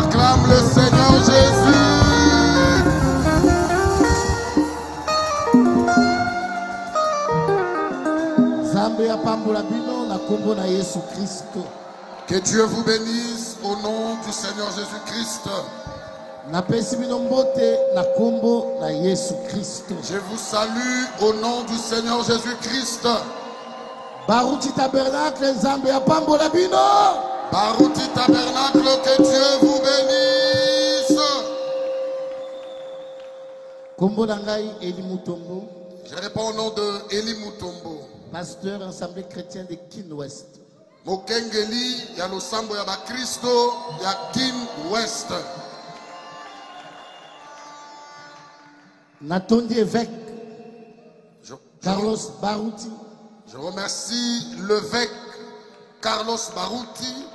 Acclame le Seigneur Jésus. Que Dieu vous bénisse au nom du Seigneur Jésus-Christ. Je vous salue au nom du Seigneur Jésus-Christ. Baruti Tabernacle, Zambé Apambola Bino. Baruti Tabernacle, que Dieu vous bénisse. Kombo Nangai Eli Mutombo. Je réponds au nom de Eli Mutombo, pasteur Assemblée chrétienne de Kin Ouest. Mokengeli, ya losambo ya Bakristo, ya Kin Ouest. Natondi évêque Carlos Baruti. Je remercie l'évêque Carlos Baruti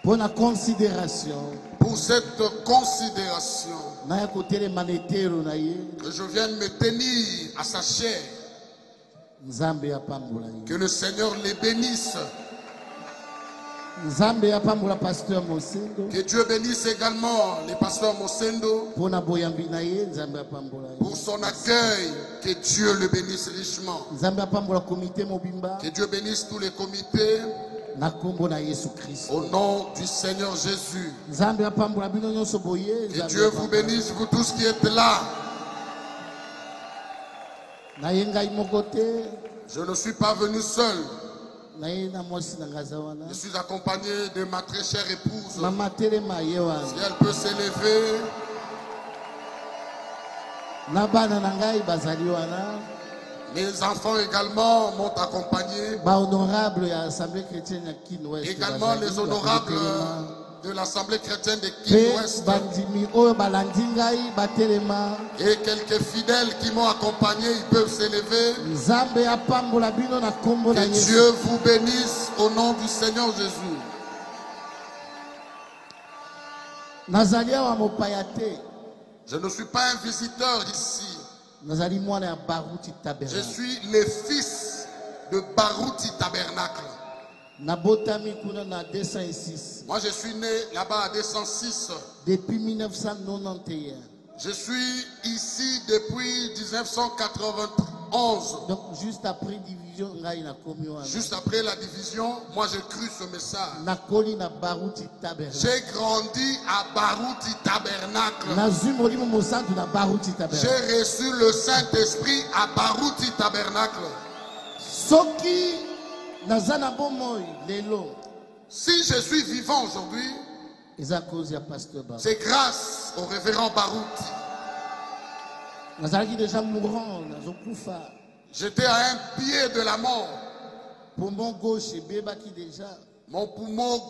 pour la considération. Pour cette considération. Que je vienne me tenir à sa chair. Que le Seigneur les bénisse. Que Dieu bénisse également les pasteurs Mosendo. Pour son accueil, que Dieu le bénisse richement. Que Dieu bénisse tous les comités. Au nom du Seigneur Jésus. Que Dieu vous bénisse, vous tous qui êtes là. Je ne suis pas venu seul. Je suis accompagné de ma très chère épouse. Si elle peut s'élever. Mes enfants également m'ont accompagné. Également les honorables de l'Assemblée chrétienne de Kin Ouest. Et quelques fidèles qui m'ont accompagné, ils peuvent s'élever. Que Dieu vous bénisse au nom du Seigneur Jésus. Je ne suis pas un visiteur ici. Je suis le fils de Baruti Tabernacle. Moi je suis né là-bas à 206. Depuis 1991. Je suis ici depuis 1991. Donc juste après division, juste après la division, moi j'ai cru ce message. J'ai grandi à Baruti Tabernacle. J'ai reçu le Saint-Esprit à Baruti Tabernacle. Si je suis vivant aujourd'hui, c'est grâce au révérend Baruti. J'étais à un pied de la mort. Mon poumon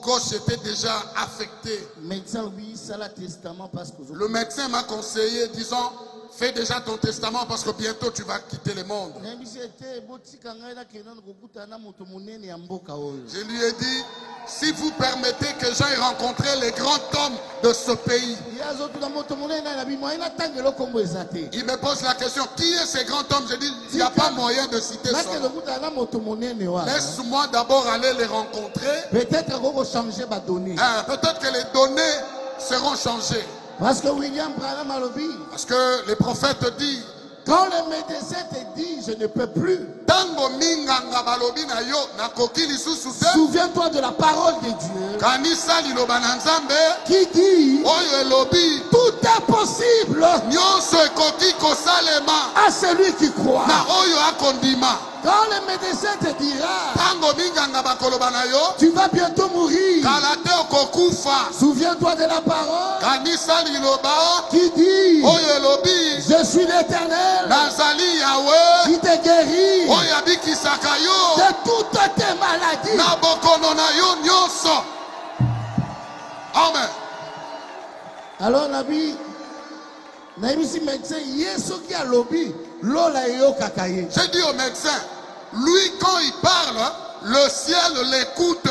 gauche était déjà affecté. Le médecin m'a conseillé, disant, fais déjà ton testament parce que bientôt tu vas quitter le monde. Je lui ai dit, si vous permettez que j'aille rencontrer les grands hommes de ce pays. Il me pose la question, qui est ces grands hommes? Je dis, il n'y a pas moyen de citer ça. Laisse-moi d'abord aller les rencontrer. Peut-être que les données seront changées. Parce que William Branham a lobby. Parce que les prophètes disent, quand le médecin te dit je ne peux plus, souviens-toi de la parole de Dieu qui dit tout est possible à celui qui croit. Quand le médecin te dira tu vas bientôt mourir, souviens-toi de la parole qui dit je suis l'Éternel qui te guérit de toutes tes maladies. Amen. Alors Nabi si médecin qui a lobby j'ai dit au médecin, lui quand il parle, le ciel l'écoute.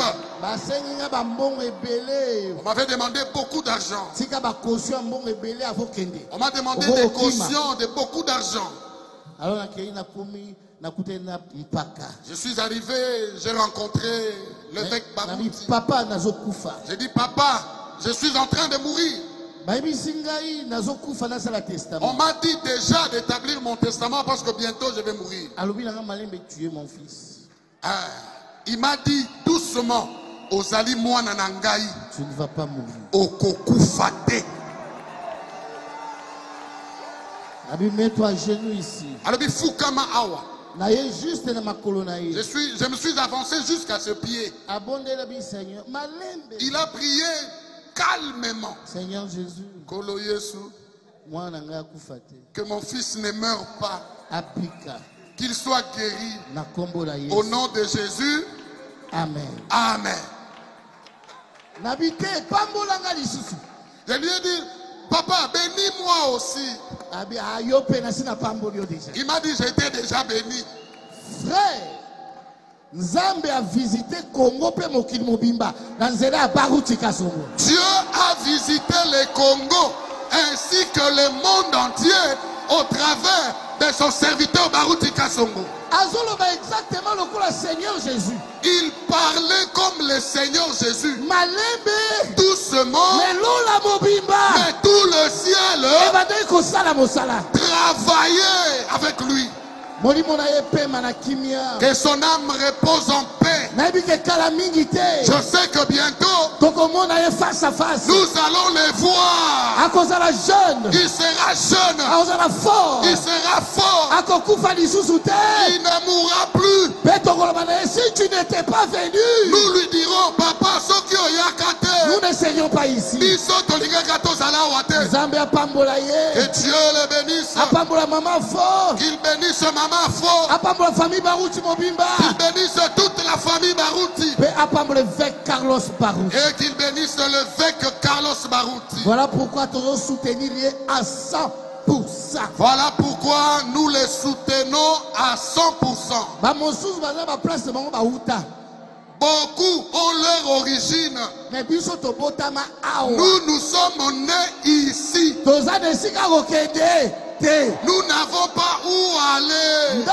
On m'avait demandé beaucoup d'argent. On m'a demandé des cautions de beaucoup d'argent. Je suis arrivé, j'ai rencontré l'évêque Baruti. J'ai dit, papa, je suis en train de mourir. On m'a dit déjà d'établir mon testament parce que bientôt je vais mourir. Il m'a dit doucement, Ozali mwana nangai, tu ne vas pas mourir. Okokufate. Mets-toi à genoux ici. Je me suis avancé jusqu'à ce pied. Il a prié calmement. Seigneur Jésus, que mon fils ne meure pas, qu'il soit guéri au nom de Jésus. Amen. Amen. Je lui ai dit, papa, bénis-moi aussi. Il m'a dit, j'étais déjà béni. Frère, Nzambe a visité Congo pe mokili mobimba na nzela ya baruti kasongo. Dieu a visité le Congo ainsi que le monde entier au travers de son serviteur Baruti Kasongo. Azoloba exactement le coup le Seigneur Jésus. Il parlait comme le Seigneur Jésus. Malembe doucement. Mais lola mobimba. Mais tout le ciel travaillait avec lui. Que son âme repose en paix. Je sais que bientôt nous allons les voir. Il sera jeune. Il sera fort. Il ne mourra plus. Si tu n'étais pas venu, nous lui dirons, papa, nous ne serions pas ici. Que Dieu le bénisse. Qu'il bénisse maman fort. Qu'il bénisse toute la famille Baruti. Et qu'il bénisse l'évêque Carlos Baruti. Voilà pourquoi tu dois soutenir à 100%. Voilà pourquoi nous les soutenons à 100%. Beaucoup ont leur origine. Nous sommes nés ici. Nous n'avons pas où aller.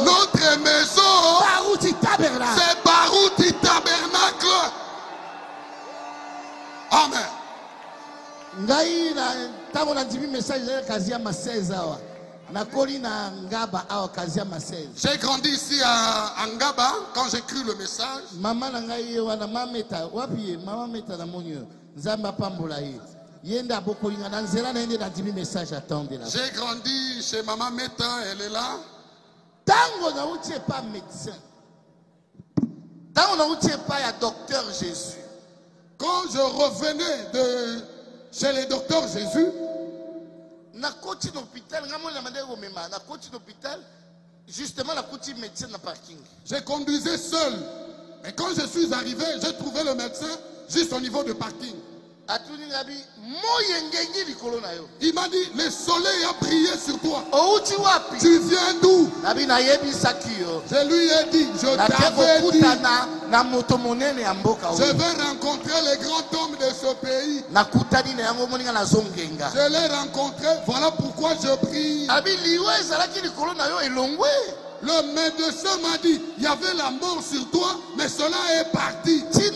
Notre maison, c'est Baruti Tabernacle. Amen. J'ai grandi ici à Ngaba quand j'ai cru le message. J'ai grandi chez Maman Meta, elle est là. Docteur Jésus. Quand je revenais de chez le docteur Jésus, justement la coutume médecin na parking. Je conduisais seul. Et quand je suis arrivé, j'ai trouvé le médecin juste au niveau du parking. Il m'a dit, le soleil a brillé sur toi. Tu viens d'où? Je lui ai dit, je t'avais dit, je vais rencontrer les grands hommes de ce pays. Je l'ai rencontré, voilà pourquoi je prie. Le médecin m'a dit, il y avait la mort sur toi, mais cela est parti. Il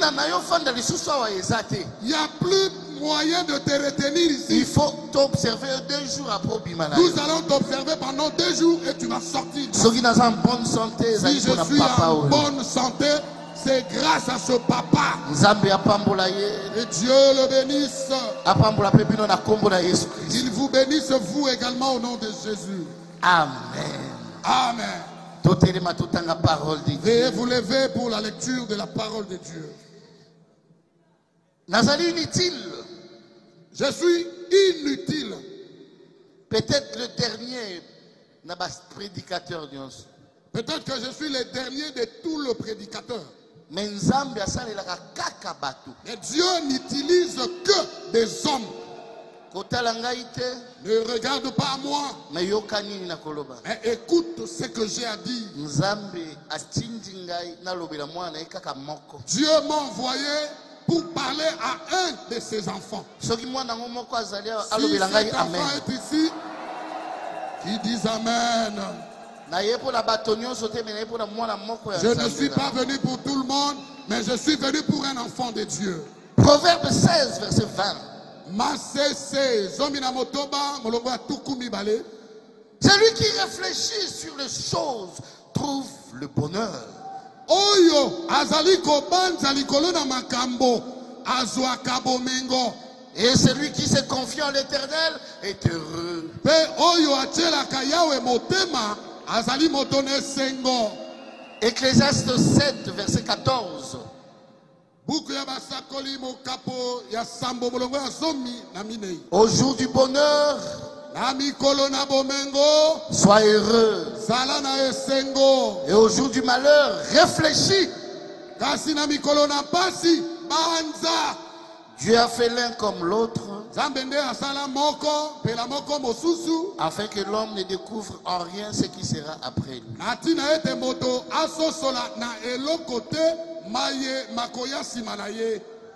n'y a plus moyen de te retenir ici. Il faut t'observer 2 jours après. Nous allons t'observer pendant 2 jours et tu vas sortir. Si je suis en bonne santé, c'est grâce à ce papa. Et Dieu le bénisse. Il vous bénisse vous également au nom de Jésus. Amen. Amen. Veuillez vous lever pour la lecture de la parole de Dieu. Je suis inutile. Peut-être le dernier prédicateur. Peut-être que je suis le dernier de tous les prédicateurs. Mais Dieu n'utilise que des hommes. Ne regarde pas à moi, mais écoute ce que j'ai à dire. Dieu m'a envoyé pour parler à un de ses enfants. Si cet enfant est ici, qui dit Amen. Je ne suis pas venu pour tout le monde, mais je suis venu pour un enfant de Dieu. Proverbe 16, 16, verset 20. Celui qui réfléchit sur les choses trouve le bonheur. Oyo azali kobanza likolo na makambo azwaka bomengo. Et celui qui se confie en l'Éternel est heureux. Pe oyo atielaka Yawe motema azali moto na esengo. Ecclésiaste 7, verset 14. Au jour du bonheur, sois heureux. Et au jour du malheur, réfléchis. Dieu a fait l'un comme l'autre, afin que l'homme ne découvre en rien ce qui sera après lui.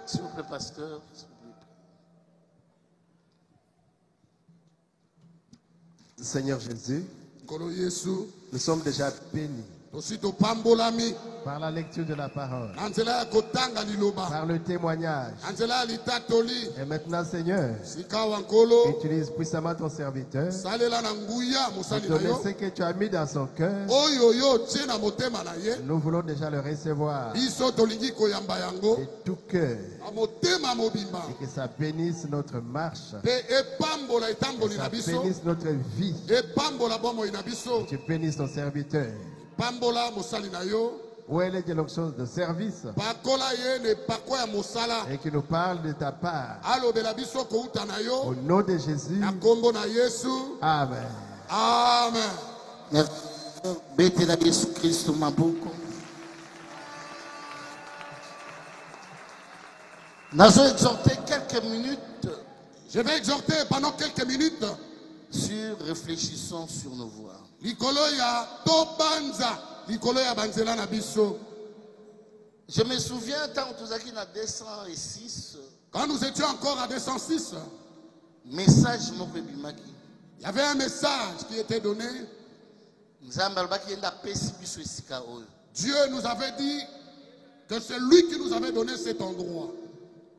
S'il vous plaît, pasteur. Seigneur Jésus, nous sommes déjà bénis par la lecture de la parole, par le témoignage. Et maintenant, Seigneur, utilise puissamment ton serviteur pour donner ce que tu as mis dans son cœur. Nous voulons déjà le recevoir de tout cœur et que ça bénisse notre marche, que ça bénisse notre vie, que tu bénisses ton serviteur. Où est l'onction de service et qui nous parle de ta part. Au nom de Jésus. Amen. Amen. Je vais exhorter pendant quelques minutes sur réfléchissons sur nos voies. Je me souviens quand nous étions à 206. Quand nous étions encore à 206, message il y avait un message qui était donné. Dieu nous avait dit que c'est lui qui nous avait donné cet endroit.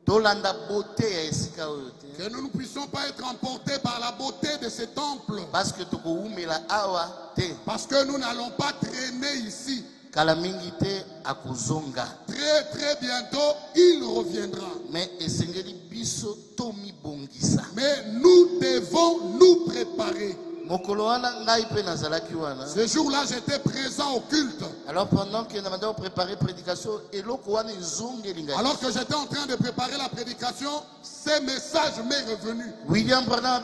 Que nous ne puissions pas être emportés par la beauté de ce temple. Parce que nous n'allons pas traîner ici. Très très bientôt, il reviendra. Mais nous devons nous préparer. Ce jour-là, j'étais présent au culte. Alors pendant que nous avons préparé la prédication, alors que j'étais en train de préparer la prédication, ces messages m'est revenu. William Branham,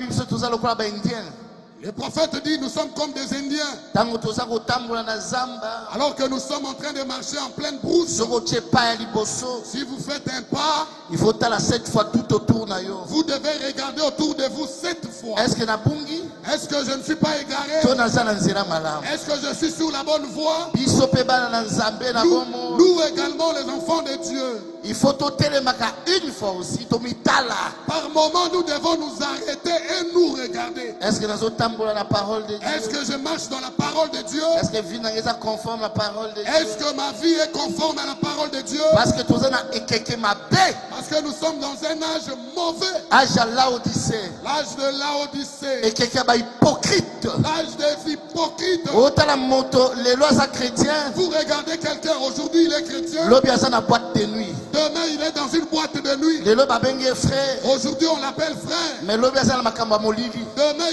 le prophète dit, nous sommes comme des Indiens. Alors que nous sommes en train de marcher en pleine brousse. Si vous faites un pas, il faut aller 7 fois tout autour. Vous devez regarder autour de vous 7 fois. Est-ce que je ne suis pas égaré? Est-ce que je suis sur la bonne voie? Nous également les enfants de Dieu. Il faut une fois aussi. Par moment, nous devons nous arrêter et nous regarder. Est-ce que je marche dans la parole de Dieu? Est-ce que ma vie est conforme à la parole de Dieu? Est-ce que ma vie est conforme à la parole de Dieu? Parce que nous sommes dans un âge mauvais. L'âge de Laodicée. L'âge de Laodicée. Et quelqu'un hypocrite. L'âge des hypocrites. Vous regardez quelqu'un, aujourd'hui il est chrétien. Demain il est dans une boîte de nuit. Aujourd'hui on l'appelle frère. Demain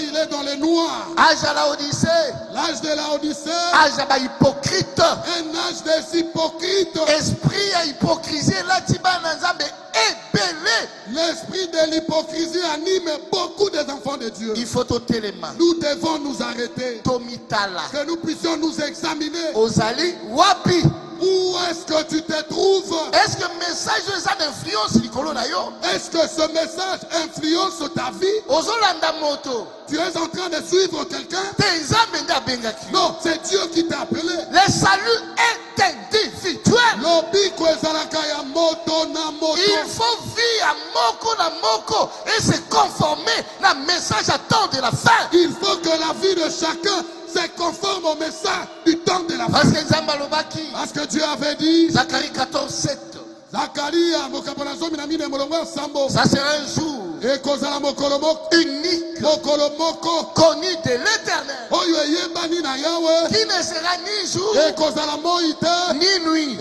il est dans les noirs. L'âge de Laodicée. L'âge de Laodicée. Un âge des hypocrites. Esprit à hypocrisie. L'esprit de l'hypocrisie anime beaucoup des enfants de Dieu. Il faut ôter les mains. Nous devons nous arrêter. Que nous puissions nous examiner. Ozali wapi. Où est-ce que tu te trouves? Est-ce que le message influence Est-ce que ce message influence ta vie? Tu es en train de suivre quelqu'un? Non, c'est Dieu qui t'a appelé. Le salut est individuel. Il faut vivre à moko et se conformer à message à temps de la fin. Il faut que la vie de chacun se conforme au message du temps de la fin. Parce que Dieu avait dit, Zacharie 14:7. Ça sera un jour unique, connu de l'Éternel, qui ne sera ni jour ni nuit.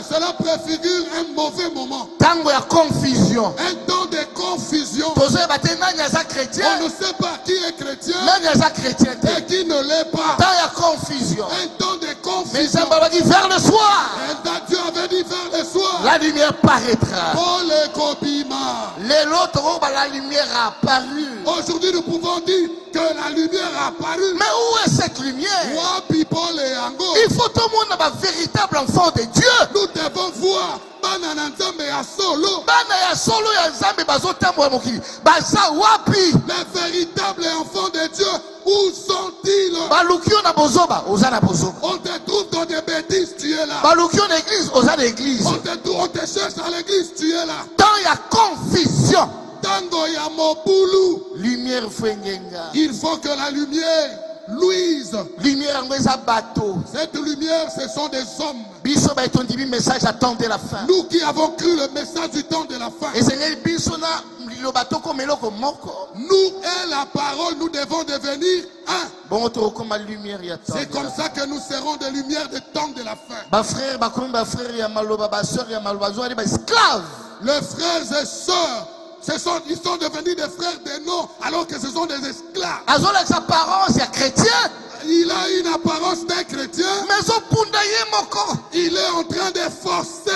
Cela préfigure un mauvais moment. Confusion. Un temps de confusion. On ne sait pas qui est chrétien et qui ne l'est pas. Un temps de confusion. Vers le soir, Dieu avait dit vers le soir, la lumière paraîtra. La lumière a apparu. Aujourd'hui, nous pouvons dire que la lumière a apparu. Mais où est cette lumière? Il faut tout le monde avoir un véritable enfant de Dieu. Nous devons voir. Les véritables enfants de Dieu, où sont-ils? On te trouve dans des bêtises, tu es là. On te cherche à l'église, tu es là. Tant il y a confusion, lumière, il faut que la lumière luise. Cette lumière, ce sont des hommes. Nous qui avons cru le message du temps de la fin. Nous et la parole, nous devons devenir un. C'est comme ça que nous serons des lumières du temps de la fin. Les frères et sœurs, ils sont devenus des frères des noms alors que ce sont des esclaves. Il a une apparence d'un chrétien. Il est en train de forcer.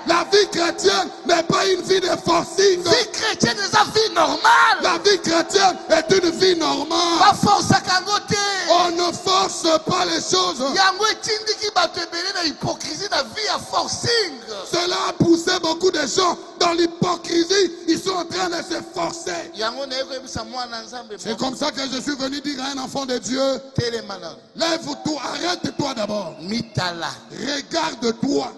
La vie chrétienne n'est pas une vie de forcing. La vie chrétienne est une vie normale. On ne force pas les choses. Cela a poussé beaucoup de gens dans l'hypocrisie. Ils sont en train de se forcer. C'est comme ça que je suis venu dire à un enfant de Dieu, lève-toi, arrête-toi d'abord. Regarde-toi.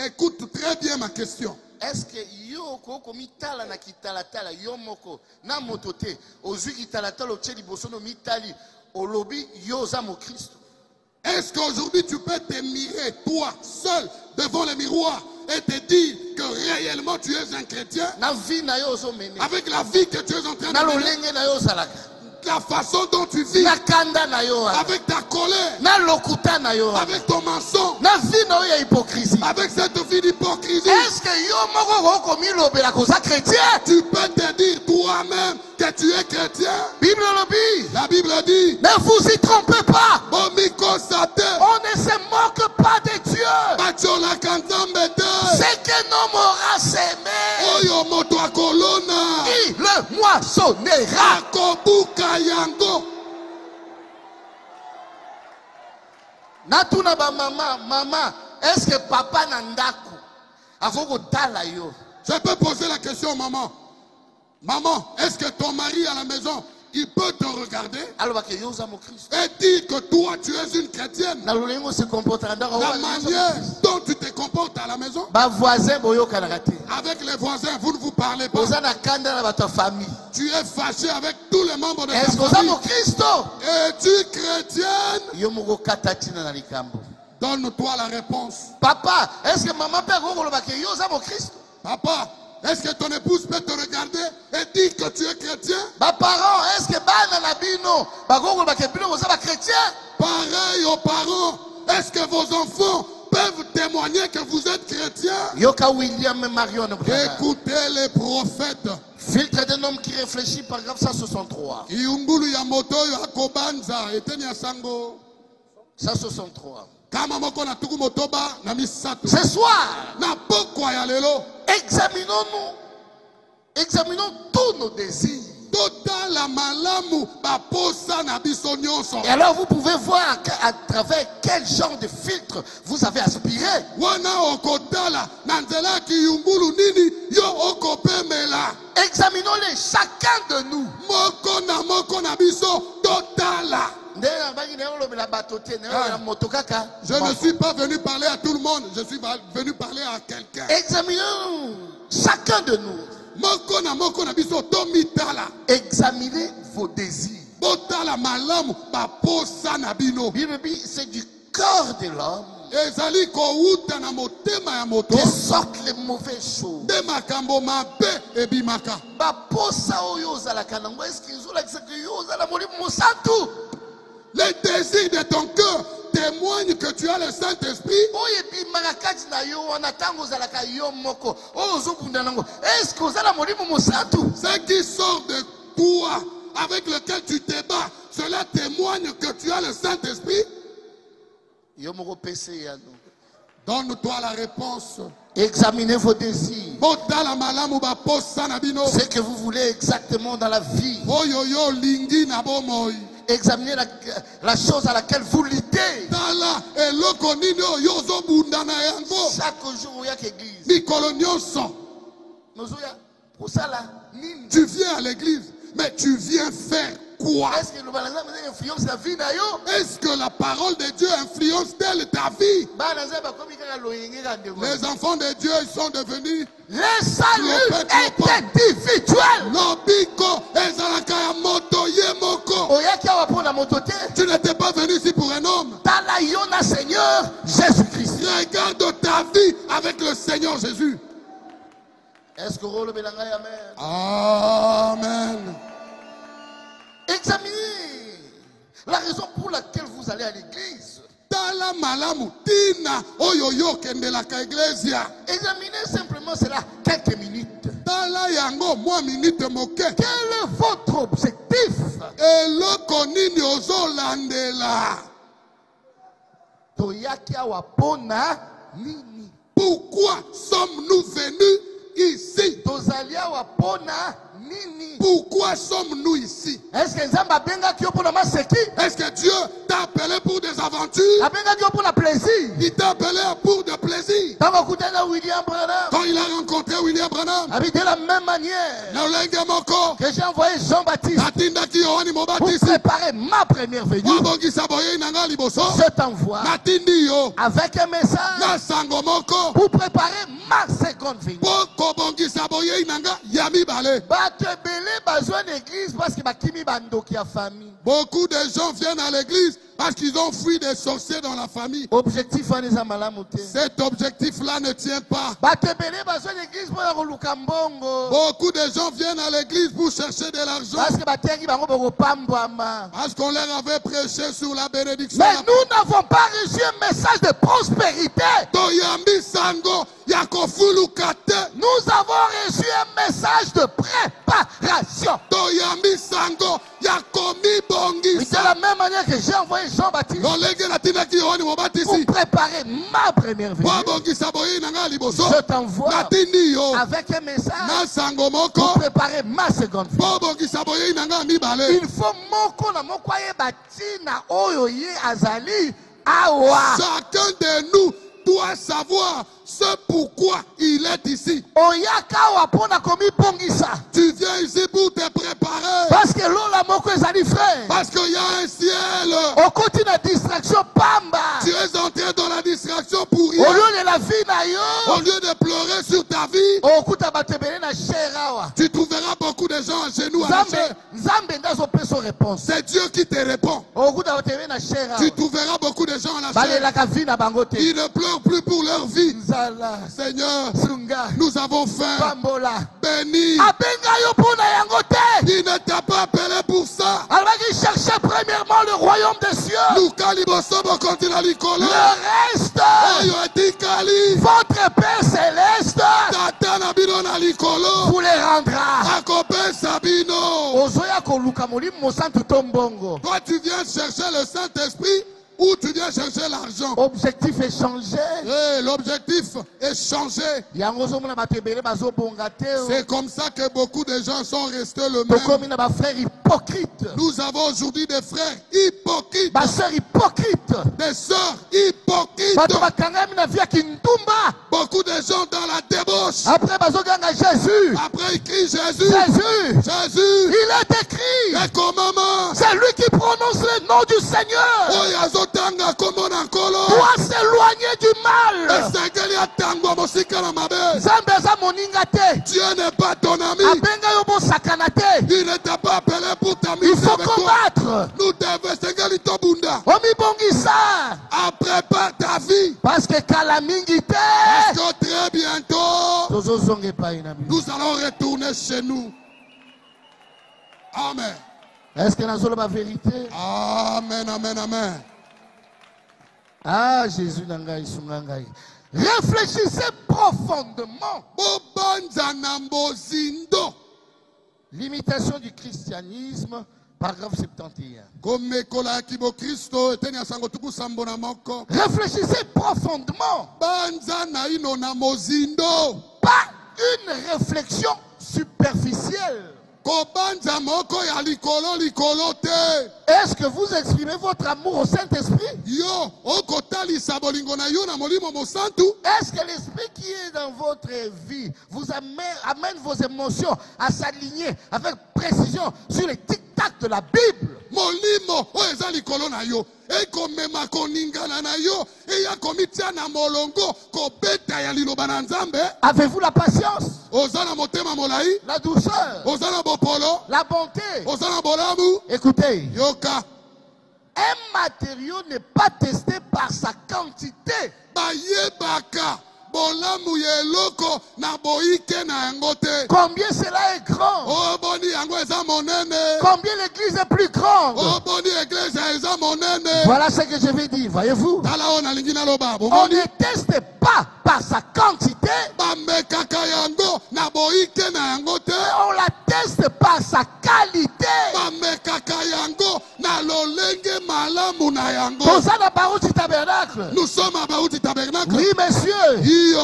Écoute très bien ma question. Est-ce que yo koko mitala na kitalatala yo moko na motote ozui kitalatala ocheli bosono mitali olobi yo za mo Christ? Est-ce qu'aujourd'hui tu peux te mirer toi seul devant le miroir et te dire que réellement tu es un chrétien avec la vie que tu es en train de mener, la façon dont tu vis, avec ta colère, avec ton mensonge, avec cette vie d'hypocrisie? Est-ce que tu peux te dire toi-même que tu es chrétien? La Bible dit, ne vous y trompez pas. On ne se moque pas de Dieu. C'est qu'un homme aura semé, il le moissonnera. Natuna ba maman, est-ce que papa nandaku afoko tala yo? Je peux poser la question, maman. Maman, est-ce que ton mari à la maison, il peut te regarder et dire que toi tu es une chrétienne? La manière dont tu te comportes à la maison, avec les voisins, vous ne vous parlez pas. Tu es fâché avec tous les membres de ta famille. Es-tu chrétienne? Donne-toi la réponse. Papa, est-ce que maman peut Christ? Papa, est-ce que ton épouse peut te regarder et dire que tu es chrétien? Parents, est-ce que pareil aux parents, est-ce que vos enfants peuvent témoigner que vous êtes chrétien? Écoutez les prophètes. Filtre d'un homme qui réfléchit, paragraphe 163. 163. Ce soir, examinons tous nos désirs. Et alors vous pouvez voir à travers quel genre de filtre vous avez aspiré. Examinons-les, chacun de nous. Je ne suis pas venu parler à tout le monde, je suis venu parler à quelqu'un. Examinons chacun de nous. Examinez vos désirs. C'est du corps de l'homme que sortent les mauvaises choses. Les désirs de ton cœur témoignent que tu as le Saint-Esprit. Ce qui sort de toi, avec lequel tu te bats, cela témoigne que tu as le Saint-Esprit. Donne-toi la réponse. Examinez vos désirs. Ce que vous voulez exactement dans la vie. Examinez la chose à laquelle vous luttez. Chaque jour, il y a l'église. Tu viens à l'église, mais tu viens faire quoi? Est-ce que la parole de Dieu influence-t-elle ta vie? Les enfants de Dieu, ils sont devenus. Le salut est individuel. Tu n'étais pas venu ici pour un homme. Seigneur Jésus-Christ. Regarde ta vie avec le Seigneur Jésus. Est-ce que vous le amen? Amen. Examinez la raison pour laquelle vous allez à l'église. Examinez simplement cela quelques minutes. Quel est votre objectif? Pourquoi sommes-nous venus ici? Pourquoi sommes-nous ici? Est-ce que Dieu t'a appelé pour des aventures? Il t'a appelé pour des plaisirs. Quand il a rencontré William Branham, de la même manière que j'ai envoyé Jean-Baptiste pour préparer ma première venue, je t'envoie avec un message pour préparer ma seconde venue. Besoin d'église parce que famille. Beaucoup de gens viennent à l'église parce qu'ils ont fui des sorciers dans la famille. Cet objectif-là ne tient pas. Beaucoup de gens viennent à l'église pour chercher de l'argent parce qu'on leur avait prêché sur la bénédiction. Mais nous n'avons pas reçu un message de prospérité. Nous avons reçu un message de préparation. De la même manière que j'ai envoyé Jean-Baptiste pour préparer ma première venue, je t'envoie avec un message pour préparer ma seconde venue. Il faut chacun de nous doit savoir ce pourquoi il est ici. Tu viens ici pour te préparer. Parce qu'il y a un ciel. Tu es entré dans la distraction pour rien. Au lieu de pleurer sur ta vie, tu trouveras beaucoup de gens à genoux à la chair. C'est Dieu qui te répond. Tu trouveras beaucoup de gens à la chair. Ils ne pleurent plus pour leur vie. Seigneur, nous avons faim. Béni. Il ne t'a pas appelé pour ça. Il cherchait premièrement le royaume des cieux. Le reste, votre Père céleste vous les rendra. Toi, tu viens chercher le Saint-Esprit. Où tu viens chercher l'argent? Objectif est changé. L'objectif est changé. C'est comme ça que beaucoup de gens sont restés le même. Nous avons aujourd'hui des frères hypocrites. Des sœurs hypocrites. Beaucoup de gens dans la débauche. Après ils crient Jésus. Jésus. Il est écrit. C'est lui qui prononce le nom du Seigneur. Doit s'éloigner du mal. Dieu n'est pas ton ami. Il ne t'a pas appelé pour t'amuser. Il faut combattre. Prépare ta vie. Parce que très bientôt, nous allons retourner chez nous. Amen. Est-ce que nous avons la vérité? Amen, amen, amen. Ah, Jésus nangai sungangai. Réfléchissez profondément. L'imitation du christianisme, paragraphe 71. Réfléchissez profondément. Pas une réflexion superficielle. Est-ce que vous exprimez votre amour au Saint-Esprit? Est-ce que l'Esprit qui est dans votre vie vous amène vos émotions à s'aligner avec précision sur les tic-tac de la Bible? Avez-vous la patience, la douceur, la bonté? Écoutez, un matériau n'est pas testé par sa quantité. Combien cela est grand? Combien l'église est plus grande? Voilà ce que je vais dire, voyez-vous. On ne teste pas par sa quantité, on la teste par sa qualité. Nous sommes à Baouti Tabernacle. Oui, monsieur.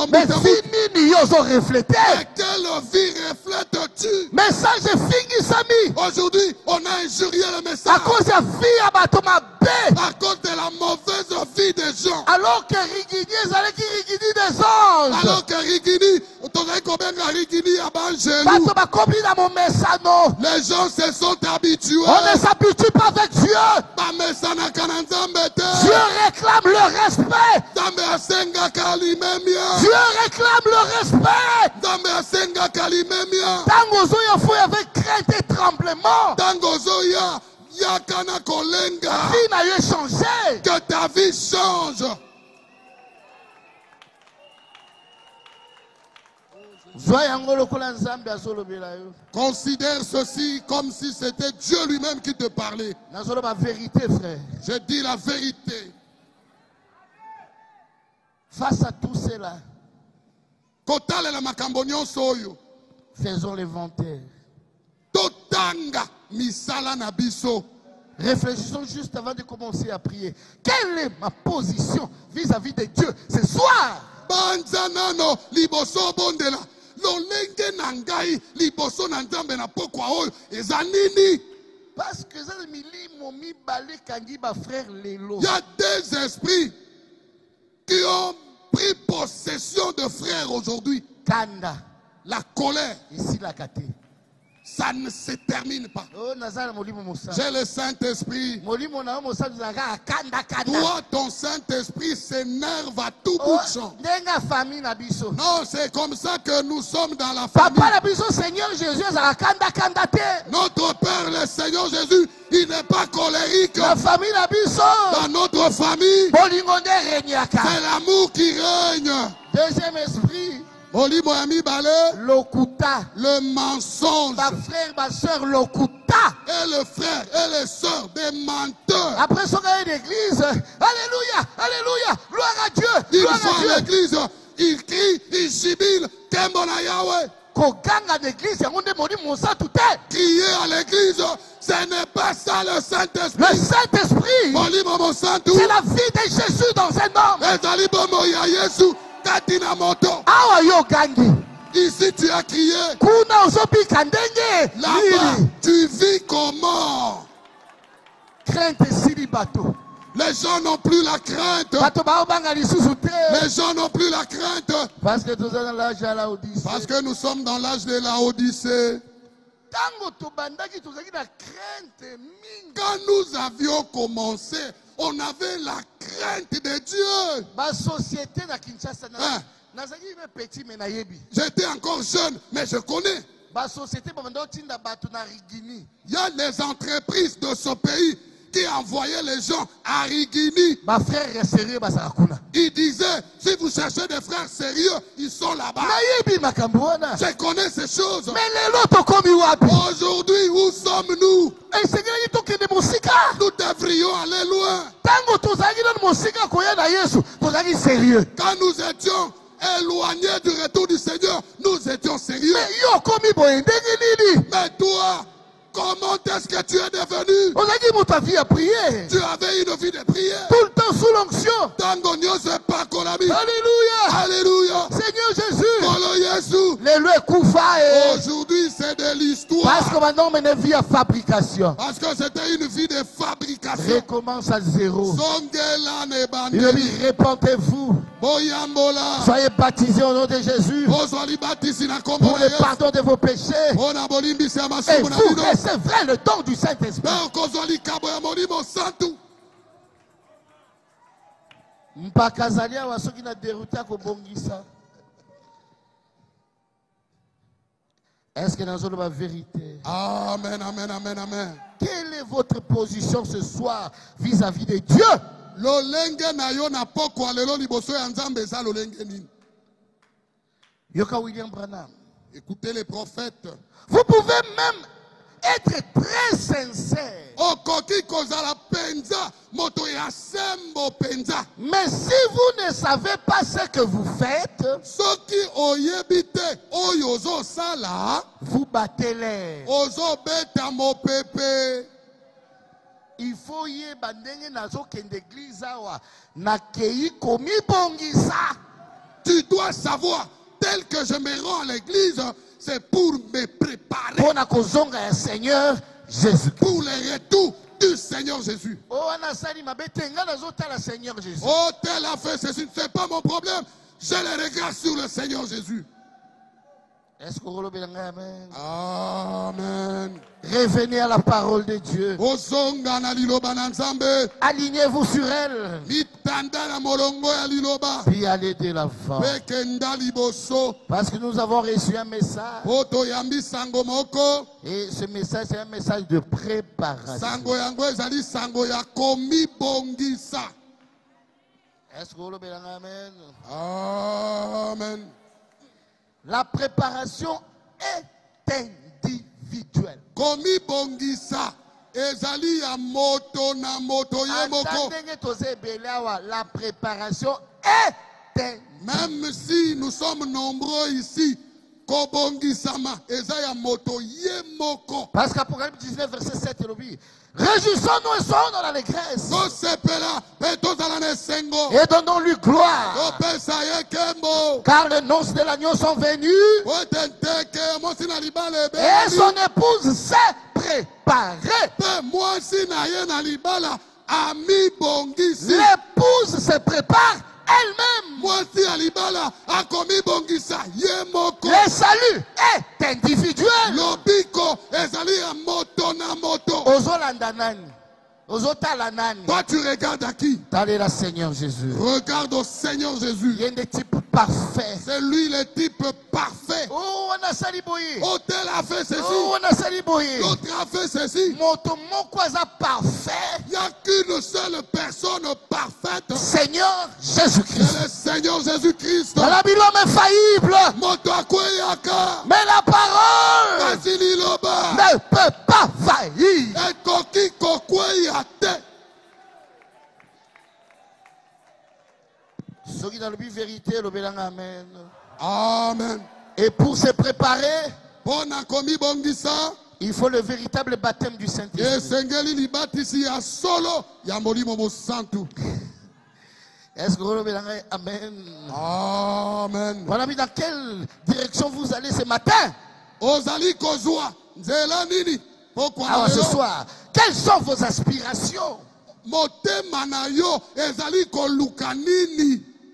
Mais fini, ils ont reflété. Quelle vie reflète-tu? Message fini, Sami. Aujourd'hui, on a injurié le message. À cause de la vie à Batoma B. À cause de la mauvaise vie des gens. Alors que Rigini, Rigini des anges. Alors que Rigini, les gens se sont habitués. On ne s'habitue pas avec Dieu. Dieu réclame le respect. Dieu réclame le respect. Tangozoya fouille avec crainte et tremblement. Tangozoya yakana kolenga. Vie n'a eu changé. Que ta vie change. Considère ceci comme si c'était Dieu lui-même qui te parlait. Je dis la vérité. Face à tout cela, faisons l'inventaire. Réfléchissons juste avant de commencer à prier. Quelle est ma position vis-à-vis de Dieu ce soir? Parce que il y a des esprits qui ont pris possession de frères aujourd'hui. Kanda. La colère. Ici la kate. Ça ne se termine pas. J'ai le Saint-Esprit. Toi, ton Saint-Esprit s'énerve à tout bout de champ. Non, c'est comme ça que nous sommes dans la famille. Notre Père, le Seigneur Jésus, il n'est pas colérique. Dans notre famille, c'est l'amour qui règne. Deuxième esprit. Lokuta. Le mensonge. Ma frère, ma soeur, Lokuta. Et le frère et les sœurs des menteurs. Après son d'église, alléluia, alléluia, gloire à Dieu. Ils vont à l'église, ils crient, ils jubilent, Kembona Yahweh. Crier à l'église, ce n'est pas ça le Saint-Esprit. Le Saint-Esprit, c'est la vie de Jésus dans un homme. Ici tu as crié. Là-bas, tu vis comment? Crainte et bateau. Les gens n'ont plus la crainte. Les gens n'ont plus la crainte. Parce que nous sommes dans l'âge de la Odyssée. Quand nous avions commencé, on avait la crainte de Dieu. J'étais encore jeune, mais je connais. Il y a les entreprises de ce pays qui envoyait les gens à Rigini. Ma frère est sérieux, il disait, si vous cherchez des frères sérieux, ils sont là-bas. Je connais ces choses. Aujourd'hui, où sommes-nous? Nous devrions aller loin. Quand nous étions éloignés du retour du Seigneur, nous étions sérieux. Mais toi, comment est-ce que tu es devenu? Tu avais une vie de prière. Tout le temps sous l'onction. Alléluia. Alléluia. Seigneur Jésus. Aujourd'hui, c'est de l'histoire. Parce que maintenant, on a une vie à fabrication. Parce que c'était une vie de fabrication. Recommence à zéro. Répentez-vous. Soyez baptisés au nom de Jésus. Pour le pardon de vos péchés. Et vous recevrez le don du Saint-Esprit. Mpakazalia wasoki na deruta kobongisa. Est-ce que nous avons la vérité? Amen, amen, amen, amen. Quelle est votre position ce soir vis-à-vis de Dieu? Yoka William Branham. Écoutez les prophètes. Vous pouvez même être très sincère. Mais si vous ne savez pas ce que vous faites, vous battez l'air. Il faut y tu dois savoir, tel que je me rends à l'église, c'est pour me préparer pour le retour du Seigneur Jésus. Oh, tel a fait ceci, ce n'est pas mon problème. Je le regarde sur le Seigneur Jésus. Est-ce que vous amen? Amen. Revenez à la parole de Dieu. Alignez-vous sur elle. Puis allez de l'avant. Parce que nous avons reçu un message. Et ce message, c'est un message de préparation. Est-ce que vous amen? Amen. La préparation est individuelle. Komi bongisa ezali ya moto na moto ye moko. La préparation est individuelle. Même si nous sommes nombreux ici, kobongisama ezaya moto ye moko. Parce qu'Apocalypse 19 verset 7 dit, réjouissons-nous et soyons dans l'allégresse. Et donnons-lui gloire. Car les noces de l'agneau sont venues. Et son épouse s'est préparée. L'épouse se prépare elle-même. Le salut est individuel. Toi tu regardes à qui? T'allez la Seigneur Jésus. Regarde au Seigneur Jésus. Il y a des types parfaits. C'est lui le type parfait. Oh, on a saliboyé. Oh, tel a fait ceci. Oh, on a saliboyé. L'autre a fait ceci. Parfait. Il n'y a qu'une seule personne parfaite. Seigneur Jésus-Christ. C'est le Seigneur Jésus-Christ. L'homme est faillible. Mais la parole ne peut pas faillir. Ceux qui dans le but vérité, le bélang amen. Amen. Et pour se préparer, il faut le véritable baptême du Saint-Esprit. Est-ce que vous avez amen? Amen. Voilà, mais dans quelle direction vous allez ce matin? Alors ce soir, quelles sont vos aspirations?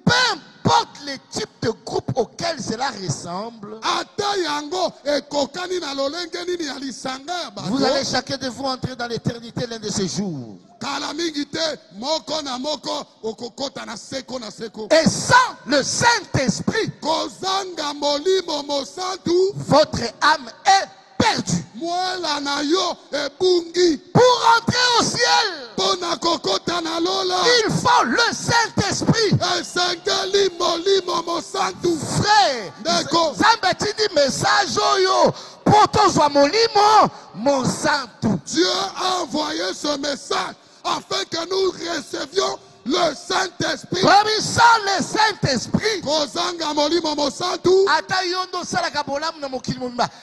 Peu importe le type de groupe auquel cela ressemble, vous allez chacun de vous entrer dans l'éternité l'un de ces jours. Et sans le Saint-Esprit, votre âme est perdue. Pour entrer au ciel, il faut le Saint-Esprit. Frère, Zambetini message oyo poto molimo Monsanto. Dieu a envoyé ce message afin que nous recevions le Saint-Esprit. Sans le Saint-Esprit,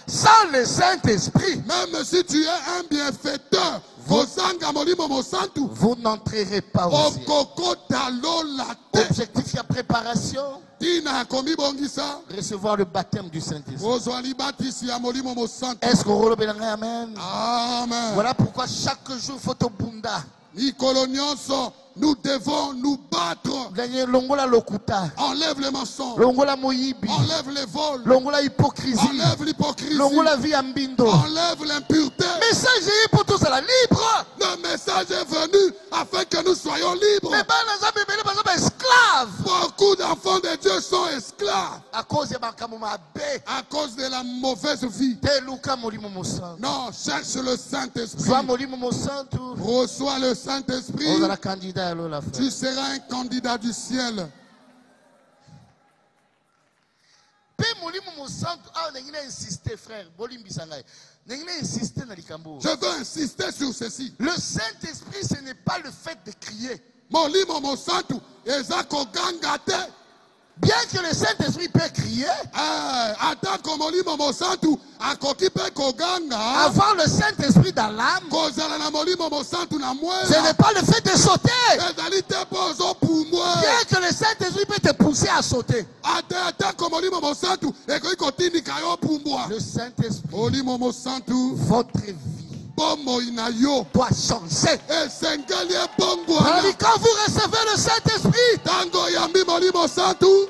sans le Saint-Esprit, même si tu es un bienfaiteur, vous n'entrerez pas au ciel. Objectif et préparation, recevoir le baptême du Saint-Esprit. Est-ce qu'on peut dire amen? Amen. Voilà pourquoi chaque jour photo bunda. Nous devons nous battre. Enlève les mensonges. Enlève les vols. Enlève l'hypocrisie. Enlève l'impureté. Le message est venu afin que nous soyons libres. Beaucoup d'enfants de Dieu sont esclaves à cause de la mauvaise vie. Non, cherche le Saint-Esprit. Reçois le Saint-Esprit. Tu seras un candidat du ciel. Je veux insister sur ceci. Le Saint-Esprit, ce n'est pas le fait de crier. Bien que le Saint-Esprit peut crier, avoir le Saint-Esprit dans l'âme, ce n'est pas le fait de sauter. Bien que le Saint-Esprit peut te pousser à sauter. Le Saint-Esprit, votre vie doit changer. Quand vous recevez le Saint-Esprit,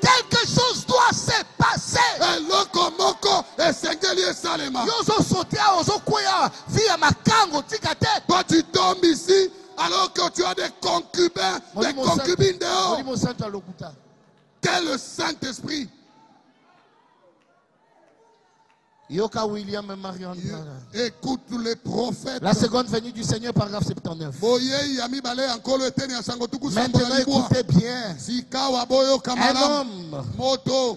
quelque chose doit se passer. Toi tu tombes ici alors que tu as des concubins, des concubines dehors. Quel est le Saint-Esprit? Écoute les prophètes. La seconde venue du Seigneur, paragraphe 79. Maintenant écoutez bien. Un homme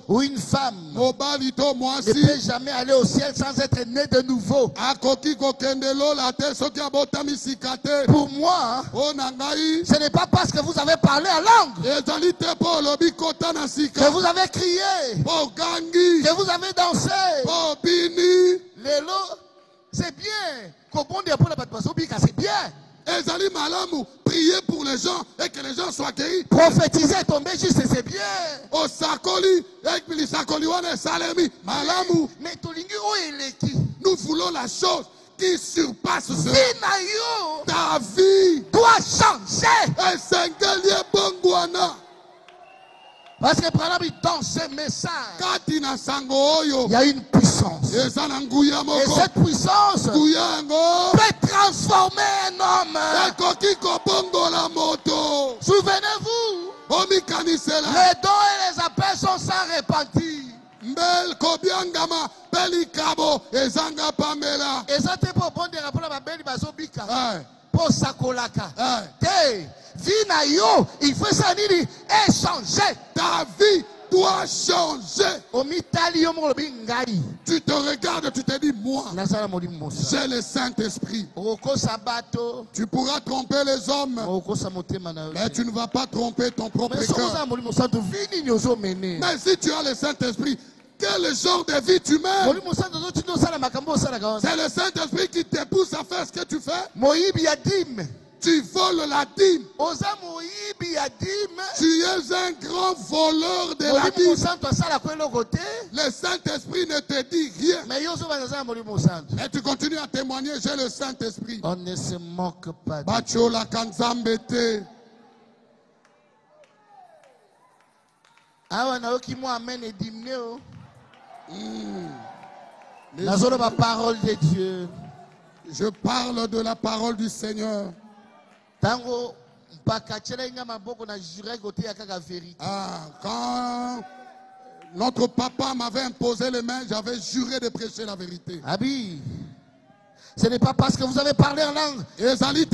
ou une femme ne peut jamais aller au ciel sans être né de nouveau. Pour moi, ce n'est pas parce que vous avez parlé en langue, que vous avez crié, que vous avez dansé. C'est bien. C'est bien. Prier pour les gens et que les gens soient guéris. Prophétiser, tomber juste, c'est bien. Mais nous voulons la chose qui surpasse cela. Ta vie doit changer. Parce que dans ce message, il y a une puissance. Et cette puissance peut transformer un homme. Souvenez-vous, les dons et les appels sont sans repentir. Et ça te pour bon des rapports à ma belle bazobika. Pour sakolaka. Il faut ça dire échanger. Ta vie doit changer. Tu te regardes, tu te dis, moi, j'ai le Saint-Esprit. Tu pourras tromper les hommes, mais tu ne vas pas tromper ton propre cœur. Mais si tu as le Saint-Esprit, quel genre de vie tu mènes? C'est le Saint-Esprit qui te pousse à faire ce que tu fais. Tu voles la dîme. Tu es un grand voleur de la dîme. Le Saint-Esprit ne te dit rien. Et tu continues à témoigner, j'ai le Saint-Esprit. On ne se moque pas. La parole de Dieu. Je parle de la parole du Seigneur. Quand notre papa m'avait imposé les mains, j'avais juré de prêcher la vérité. Ce n'est pas parce que vous avez parlé en langue. Ce n'est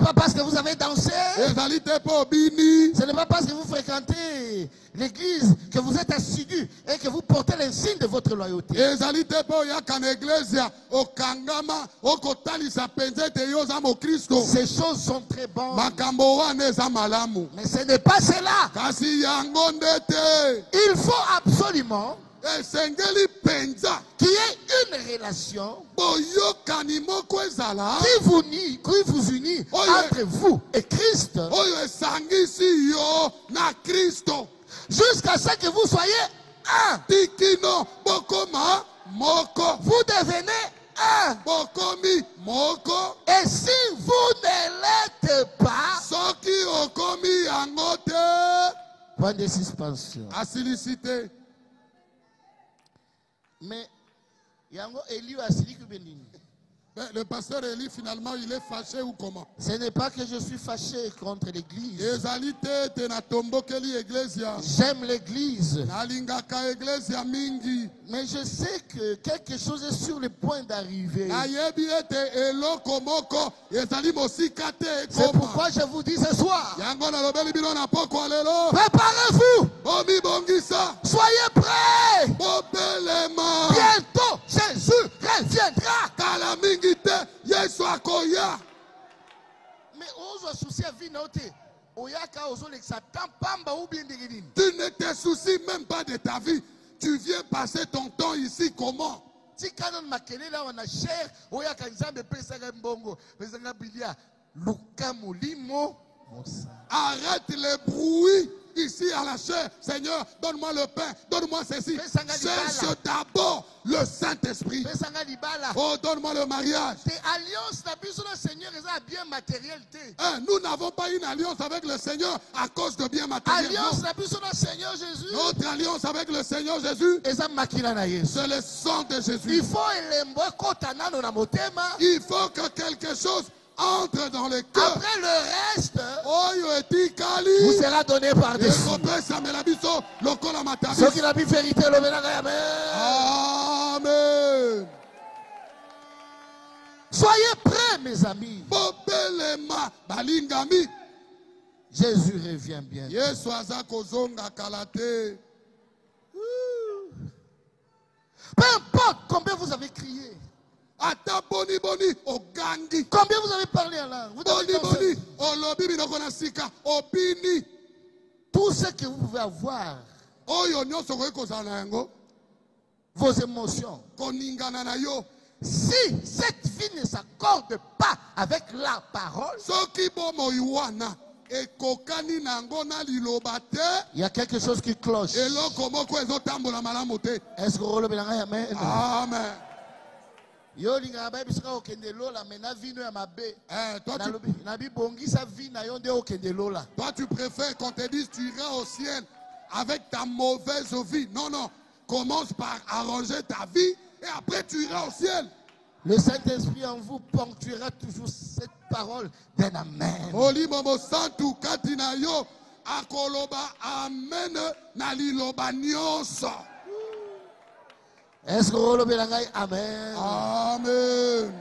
pas parce que vous avez dansé. Ce n'est pas parce que vous fréquentez l'église que vous êtes assidu et que vous portez l'insigne de votre loyauté. Ces choses sont très bonnes. Mais ce n'est pas cela. Il faut absolument qu'il y ait une relation qui vous unit entre vous et Christ. Jusqu'à ce que vous soyez un. Vous devenez un. Et si vous ne l'êtes pas, point de suspension. Mais le pasteur Eli, finalement, il est fâché ou comment? Ce n'est pas que je suis fâché contre l'église. J'aime l'église. Mais je sais que quelque chose est sur le point d'arriver. C'est pourquoi je vous dis ce soir, préparez-vous. Soyez prêts. Bientôt, Jésus reviendra. Mais on se soucie à vie note. Tu ne te soucies même pas de ta vie. Tu viens passer ton temps ici comment? Arrête les bruits ici à la chair. Seigneur, donne-moi le pain, donne-moi ceci. Cherche d'abord le Saint-Esprit. Oh, donne-moi le mariage. Nous n'avons pas une alliance avec le Seigneur à cause de biens matériels. Notre alliance avec le Seigneur Jésus, c'est le sang de Jésus. Il faut que quelque chose entre dans le cœur. Après le reste, vous sera donné par-dessus. Ceux qui n'ont plus vérité, le Amen. Soyez prêts, mes amis. Jésus revient bien. Peu importe combien vous avez crié. Combien vous avez parlé en langue? Tout ce que vous pouvez avoir, vos émotions, si cette vie ne s'accorde pas avec la parole, il y a quelque chose qui cloche. Est-ce que vous le bénissez? Amen. Amen. Toi, tu préfères qu'on te dise tu iras au ciel avec ta mauvaise vie. Non, non. Commence par arranger ta vie et après tu iras au ciel. Le Saint-Esprit en vous ponctuera toujours cette parole d'un amen. Est-ce que vous le bénissez? Amen. Amen.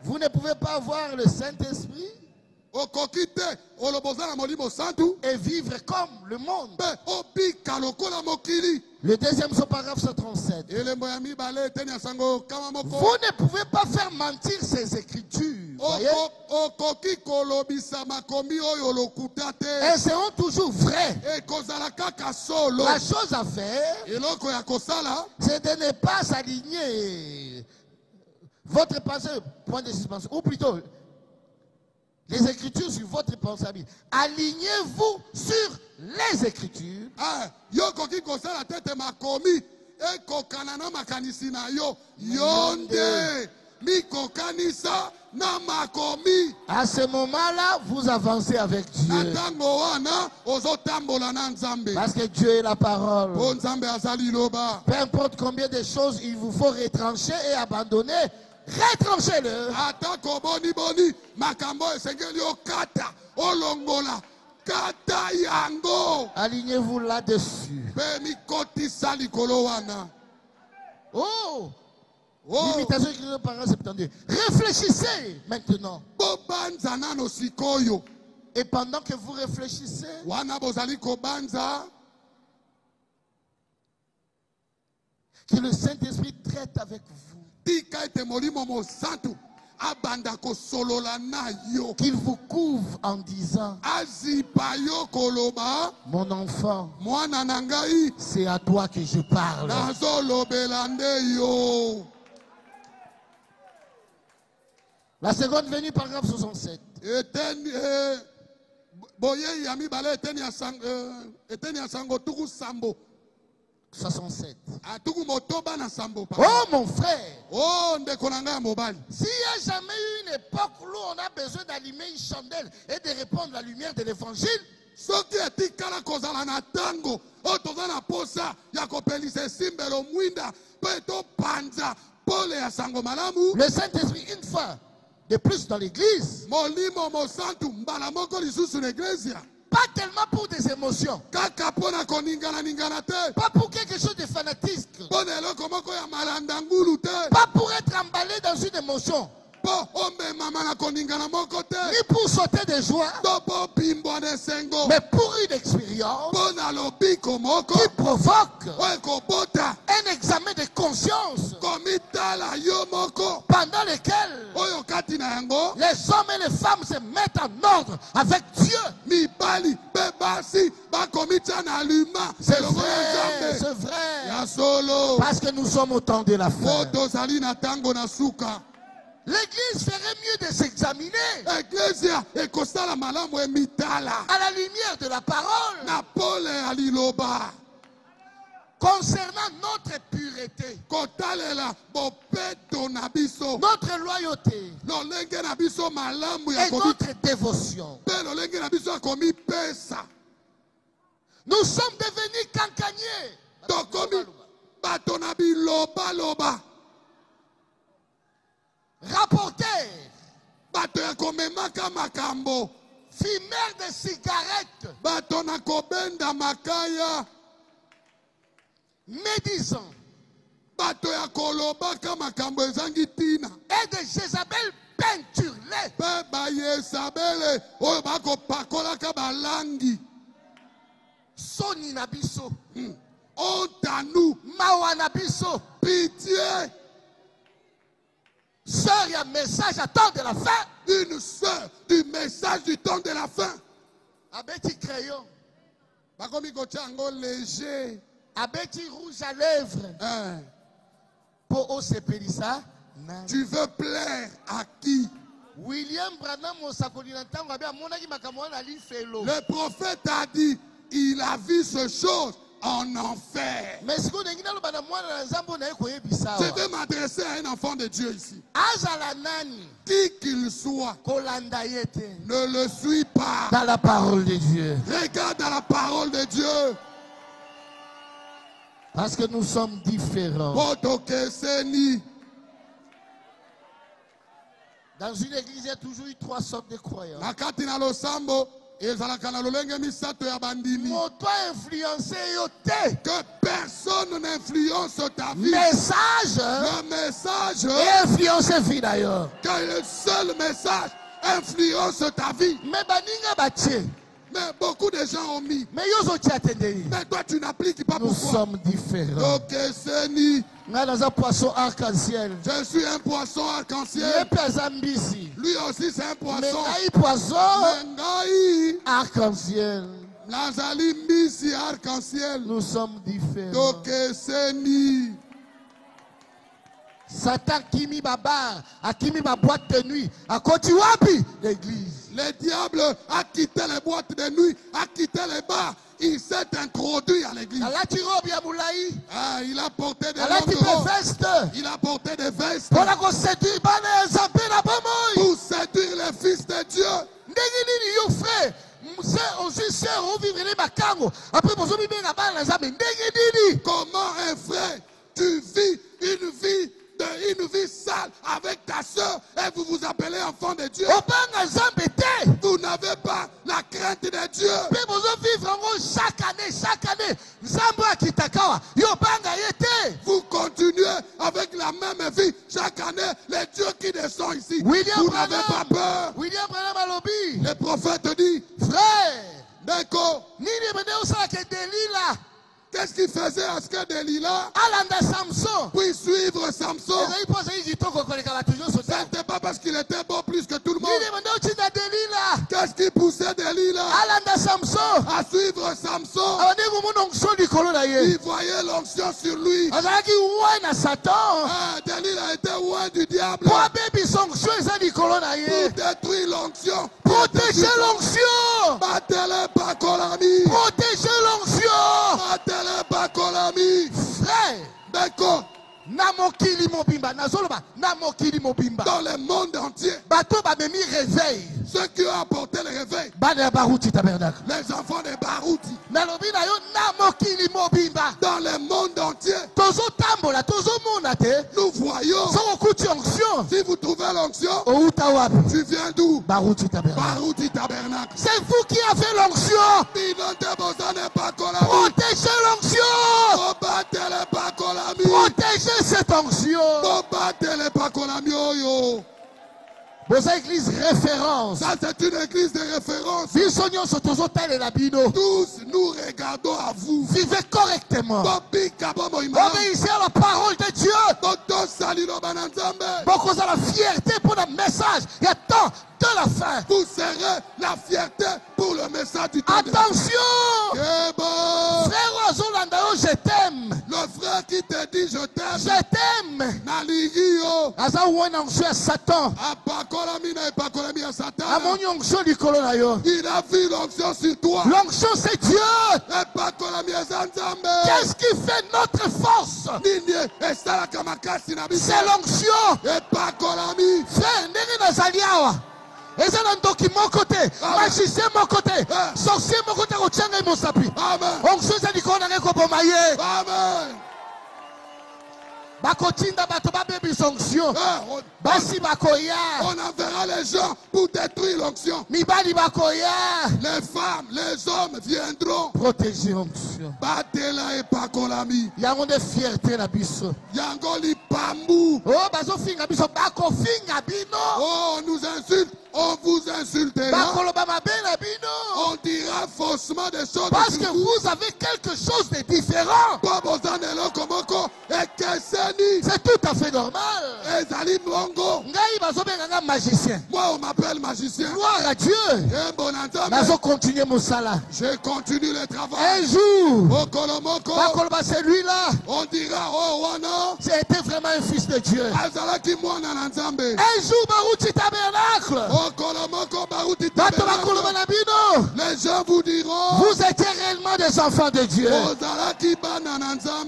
Vous ne pouvez pas avoir le Saint-Esprit et vivre comme le monde. Le deuxième paragraphe 137. Vous ne pouvez pas faire mentir ces écritures. Elles seront toujours vraies. La chose à faire, c'est de ne pas s'aligner votre pensée, point de suspension, ou plutôt les Écritures sur votre pensée. Alignez-vous sur les Écritures. À ce moment-là, vous avancez avec Dieu. Parce que Dieu est la parole. Peu importe combien de choses il vous faut retrancher et abandonner, retranchez-le. Alignez-vous là-dessus. Oh! L'imitation écrite dans paragraphe 72. Réfléchissez maintenant. Et pendant que vous réfléchissez, que le Saint-Esprit traite avec vous. Qu'il vous couvre en disant: mon enfant, c'est à toi que je parle. La seconde venue, paragraphe 67. 67. Oh mon frère, s'il n'y a jamais eu une époque où on a besoin d'allumer une chandelle et de répandre la lumière de l'évangile, le Saint-Esprit, une fois de plus dans l'église, pas tellement pour des émotions, pas pour quelque chose de fanatisme, pas pour être emballé dans une émotion, ni pour sauter de joie, mais pour une expérience qui provoque un examen de conscience pendant lequel les hommes et les femmes se mettent en ordre avec Dieu. C'est vrai, c'est vrai, parce que nous sommes au temps de la fin. L'église ferait mieux de s'examiner à la lumière de la parole concernant notre pureté, notre loyauté et notre dévotion. Nous sommes devenus cancaniers, rapporteurs, fumeurs de cigarettes, médisants et de Jézabel peinturés. Soni nabiso, honte à nous, mawa nabiso, pitié. Sœur, il y a un message à temps de la fin. Une sœur du message du temps de la fin. Abeti crayon. Bakomi kochango léger. Abeti rouge à lèvres. Pour osepelisa. Tu veux plaire à qui? William Branham le prophète a dit, il a vu ce chose en enfer. Je vais m'adresser à un enfant de Dieu ici. Qui qu'il soit, ne le suis pas dans la parole de Dieu. Regarde dans la parole de Dieu. Parce que nous sommes différents. Dans une église, il y a toujours eu 3 sortes de croyants. Que personne n'influence ta vie. Message. Le message. Et influence vie d'ailleurs. Que le seul message influence ta vie. Mais beaucoup de gens ont mis. Mais toi tu n'appliques pas. Nous pourquoi? Sommes différents. Poisson arc-en-ciel. Je suis un poisson arc-en-ciel. Lui aussi c'est un poisson. Arc-en-ciel. Nous sommes différents. Satan qui mis ma barre, a qui mis ma boîte de nuit, a continué l'église. Le diable a quitté les boîtes de nuit, a quitté les bars. Il s'est introduit à l'église. Il a porté des vestes. Il a porté des vestes. Pour séduire les fils de Dieu. Comment un frère, tu vis une vie sale avec ta soeur et vous vous appelez enfant de Dieu? Vous n'avez pas la crainte de Dieu. Chaque année. Vous continuez avec la même vie Vous n'avez pas peur. Le prophète dit, frère, qu'est-ce qu'il faisait à ce que Delilah puisse suivre Samson? Ce n'était pas parce qu'il était beau plus que tout le monde. Qu'est-ce qui poussait Delilah à suivre Samson? Il voyait l'onction sur lui. Delilah était loin du diable pour détruire l'onction. Protégez l'onction. Battez-le par Kolami. Protégez l'onction. Battez-le par Kolami. Frère, d'accord. Namokili mobimba, nazoloba, namokili mobimba. Dans le monde entier, bateau ba memi réveil. Ceux qui ont apporté le réveil, Bana Barouti tabernacle. Les enfants de Barouti. Nalobi na yo namokili mobimba. Dans le monde entier, tozo tambola, tozo monate. Nous voyons. Si vous trouvez l'onction, tu viens d'où? Barouti tabernacle. Barouti tabernacle. C'est vous qui avez l'onction. Protégez l'onction. Protégez cette onction. Vos églises référence. Ça c'est une église de référence. Tous nous regardons à vous. Vivez correctement. Obéissez à la parole de Dieu. Beaucoup de la fierté pour le message. Il y a tant de la fin. Vous serez la fierté pour le message du temps. Attention. Frère Ozolanda, je t'aime. Le frère qui te dit je t'aime. Je t'aime. Satan. Il a vu l'onction sur toi. L'onction c'est Dieu. Qu'est-ce qui fait notre force? C'est l'onction. Frère, et ça dans mon côté, magicien mon côté, sorcier mon côté, au tchanga mon sapi. Onction c'est du qu'on a récompensé. Amen. Bakotinda batoba baby sanction. Basi bakoya. On enverra les gens pour détruire l'onction. Mibali bakoya. Les femmes, les hommes viendront. Protéger l'onction. Batela et pakolami. Yango de fierté na biso. Yango li pambu. Oh bazo finga biso bako finga bino. Oh nous insulte. On vous insultera. On dira faussement des choses. Parce que vous avez quelque chose de différent. C'est tout à fait normal. Magicien. Moi on m'appelle magicien. Gloire à Dieu. Je continue le travail. Un jour, celui-là, on dira oh wana. C'était vraiment un fils de Dieu. Un jour, Barouti tabernacle. Les gens vous diront vous êtes réellement des enfants de Dieu.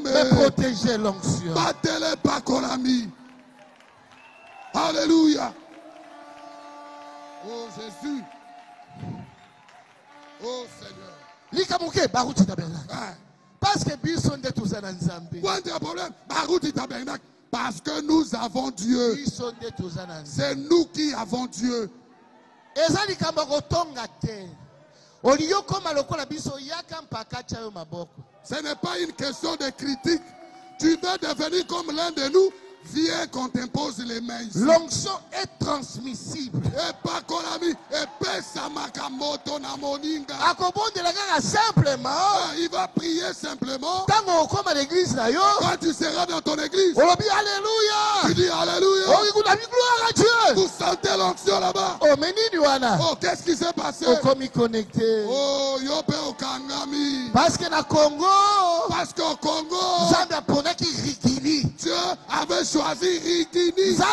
Mais protégez l'onction. Alléluia. Oh Jésus. Oh Seigneur. Parce que Bison de tous en Nzambe. Parce que nous avons Dieu. C'est nous qui avons Dieu. Ce n'est pas une question de critique. Tu veux devenir comme l'un de nous. Viens qu'on t'impose les mains ici. L'onction est transmissible. Simplement. Il va prier simplement. Quand tu seras dans ton église. Alléluia. Tu dis Alléluia. Gloire à Dieu. Vous sentez l'onction là-bas. Oh qu'est-ce qui s'est passé? Connecté. Oh yope okangami. Parce que au Congo. Dieu avait choisi Rigini. Ce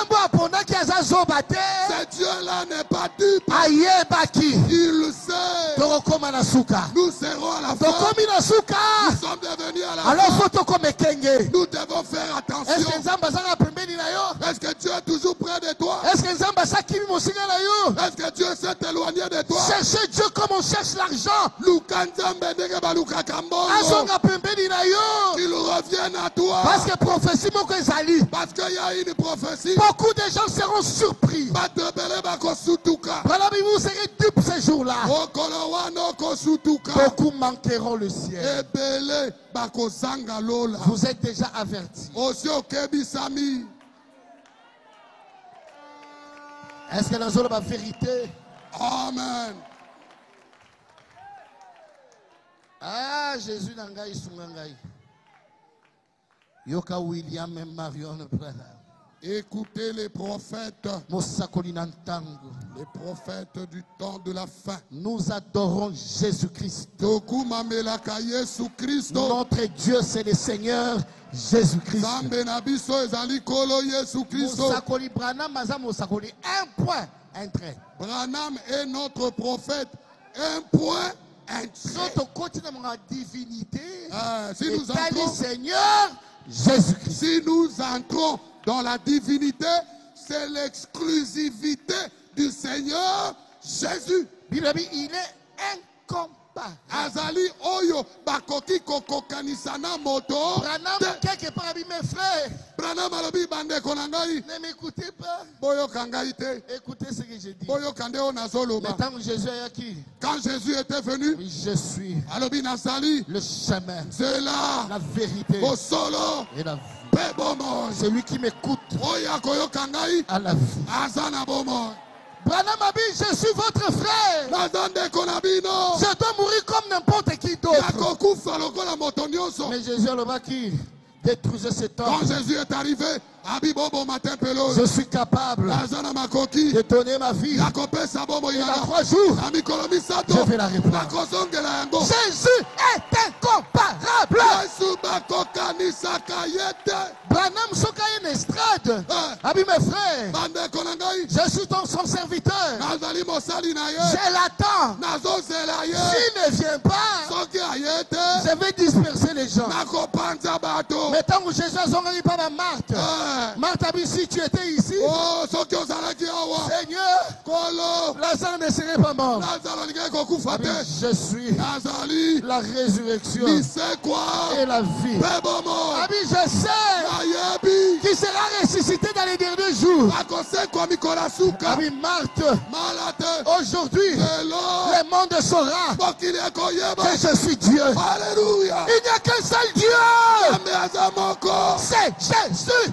Dieu-là n'est pas dupe. Il le sait. Nous serons à la fin. Nous sommes devenus à la fin. Nous devons faire attention. Est-ce que Dieu est toujours près de toi? Est-ce que Dieu s'est éloigné de toi? Cherchez Dieu comme on cherche l'argent. Qu'il revienne à toi. Parce que prophétie parce qu'il y a une prophétie. Beaucoup de gens seront surpris. Vous serez dupes ces jours-là. Beaucoup manqueront le ciel. Vous êtes déjà avertis. Est-ce que nous avons la vérité? Amen. Ah, Jésus n'angai sungangai. Yoka William et Marion Branham. Écoutez les prophètes. Les prophètes du temps de la fin. Nous adorons Jésus-Christ. Notre Dieu, c'est le Seigneur Jésus-Christ. Un point, un trait. Branham est notre prophète. Un point, un trait. Si nous entrons, Seigneur Jésus-Christ. Si nous entrons dans la divinité, c'est l'exclusivité du Seigneur Jésus. Il est incomparable. Azali oyo bakoki kokokanisana moto. Branham quelque part mes frères. Branham alobi bande konangai. Ne m'écoutez pas. Boyo kangaite. Écoutez ce que je dis. Boyo kandeo nazoloba. Mais quand Jésus est qui? Quand Jésus était venu, oui, je suis. Alobi nasali. Le chemin. C'est là. La vérité. Au solo. Et la vie. Celui qui m'écoute à la vie. Branham a dit, je suis votre frère. Je dois mourir comme n'importe qui d'autre. Mais Jésus a dit, détruisez cet homme. Quand Jésus est arrivé, je suis capable de donner ma vie. Et dans 3 jours, je vais la reprendre. Jésus est incomparable. Branham Soka une estrade. Abi mes frères, je suis son serviteur. Je l'attends. S'il ne vient pas, je vais disperser les gens. Mais tant que Jésus a zonga pas ma Marthe. Marthe a dit, si tu étais ici, Seigneur, Lazare ne serait pas mort. Je suis la résurrection et la vie. Je sais qu'il sera ressuscité dans les derniers jours. Marthe, aujourd'hui, le monde saura que je suis Dieu. Alléluia. Il n'y a qu'un seul Dieu. C'est Jésus.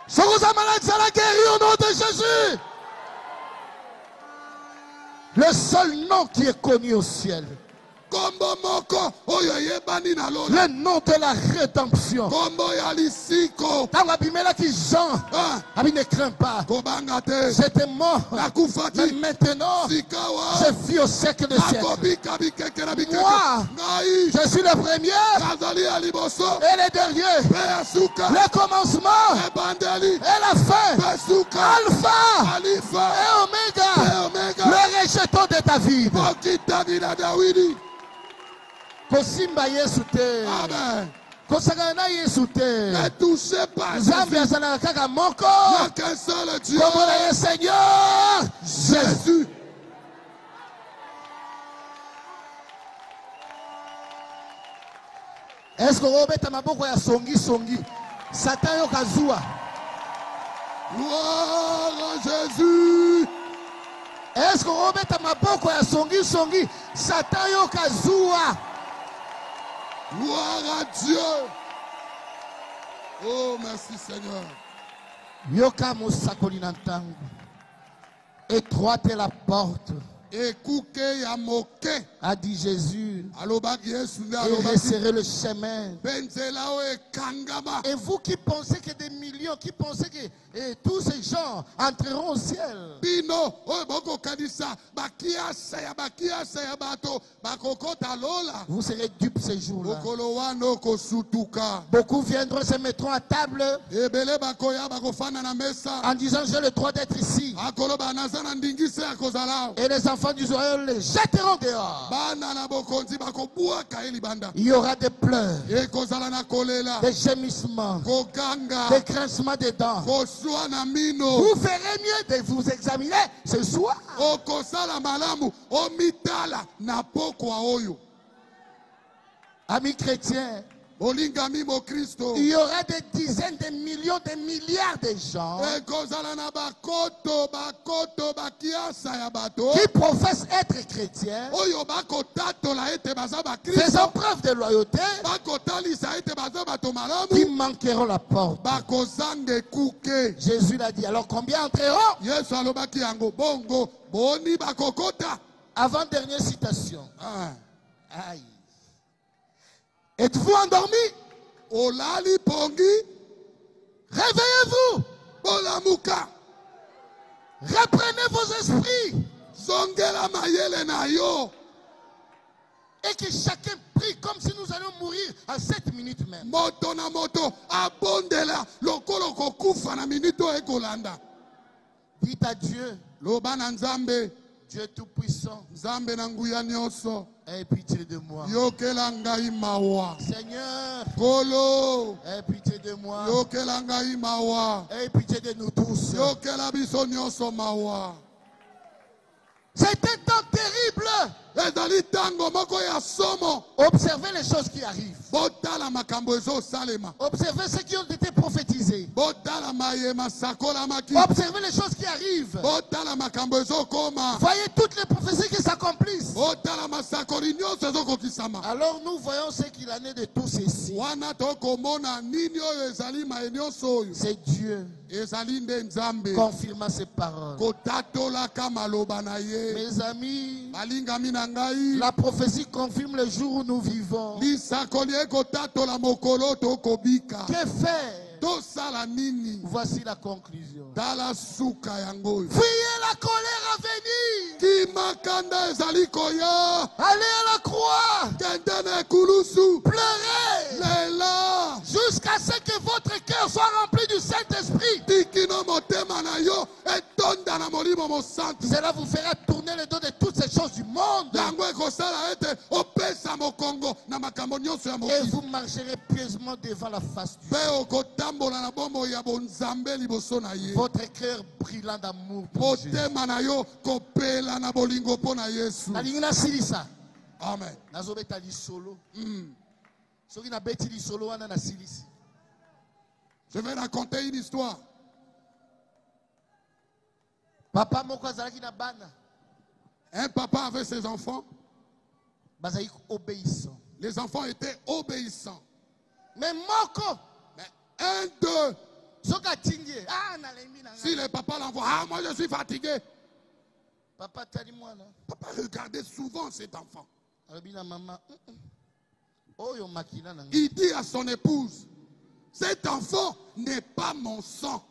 Je vous malade, ça la guéri au nom de Jésus. Le seul nom qui est connu au ciel. Le nom de la rédemption. Dans l'abimela qui Jean, ne craint pas. J'étais mort. Mais maintenant, je vis au siècle des siècles. Moi, je suis le premier et le dernier. Le commencement et la fin. Alpha et Oméga. Le rejeton de David. Kosimba Yesu te. Amen. Kosakana Yesu te. Ne touchez pas. Zambi azala kaka moko. Il n'y a qu'un seul Dieu. Comme le Seigneur Jésus. Est-ce que vous mettez ma boko ya songi songi? Satan yo kazua. Gloire à Jésus. Est-ce que vous mettez ma boko ya songi songi? Satan yo kazua. Gloire à Dieu. Oh, merci Seigneur. Yoka musakoli nantangu. Étroite est la porte. A dit Jésus. Et resserrez le chemin. Et vous qui pensez que des millions, qui pensez que tous ces gens entreront au ciel. Vous serez dupes ces jours-là. Beaucoup viendront, se mettront à table en disant j'ai le droit d'être ici. Et les enfants d'Israël les jetteront dehors. Il y aura des pleurs, des gémissements, des grincements des dents. Vous ferez mieux de vous examiner ce soir. Amis chrétiens, Il y aura des dizaines de millions, des milliards de gens qui professent être chrétiens, faisant preuve de loyauté, qui manqueront la porte. Jésus l'a dit. Alors combien entreront? Avant-dernière citation. Aïe. Êtes-vous endormi? Réveillez-vous. Reprenez vos esprits. Et que chacun prie comme si nous allions mourir à 7 minutes même. Dites à Dieu, Dieu tout-puissant, aie pitié de moi. Seigneur, aie pitié de moi. Aie pitié de nous tous. C'est un temps terrible. Observez les choses qui arrivent. Observez ce qui ont été prophétisés. Observez les choses qui arrivent. Voyez toutes les prophéties qui s'accomplissent. Alors nous voyons ce qu'il en est de tout ceci. C'est Dieu confirmant ses paroles. Mes amis, la prophétie confirme le jour où nous vivons. Que faire? Voici la conclusion. Fuyez la colère à venir. Allez à la croix. Pleurez jusqu'à ce que votre cœur soit rempli du Saint-Esprit. Cela vous fera tourner le dos de toutes ces choses du monde. Et vous marcherez pieusement devant la face du Seigneur. Votre cœur brillant d'amour pour Jésus. Amen. Je vais raconter une histoire. Un papa avait ses enfants. Les enfants étaient obéissants. Mais un d'eux, si le papa l'envoie, moi je suis fatigué. Papa regardait souvent cet enfant. Il dit à son épouse, cet enfant n'est pas mon sang.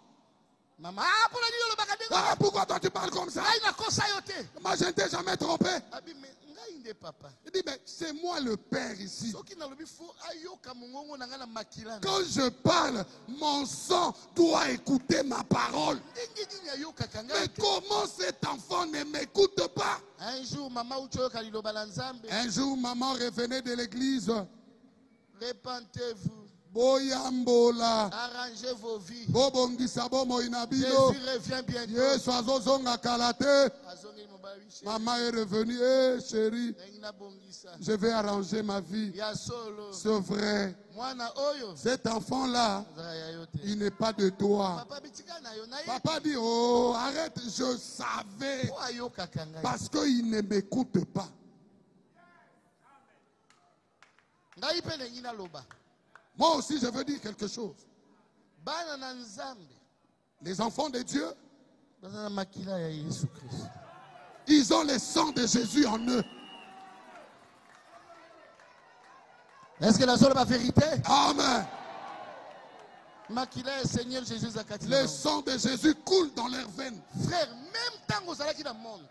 Pourquoi toi tu parles comme ça? Moi je ne t'ai jamais trompé. Il dit, mais c'est moi le père ici. Quand je parle, mon sang doit écouter ma parole. Mais comment cet enfant ne m'écoute pas? Un jour, maman revenait de l'église. Répentez-vous. Arrangez vos vies. Jésus revient bientôt. Maman est revenue. Hey, chérie, je vais arranger ma vie. C'est vrai. Cet enfant-là, il n'est pas de toi. Papa dit, oh, arrête, je savais. Parce qu'il ne m'écoute pas. Moi aussi, je veux dire quelque chose. Les enfants de Dieu, ils ont le sang de Jésus en eux. Est-ce que la seule vérité? Amen. Le sang de Jésus coule dans leurs veines. Frère, même tant que vous allez dans le monde,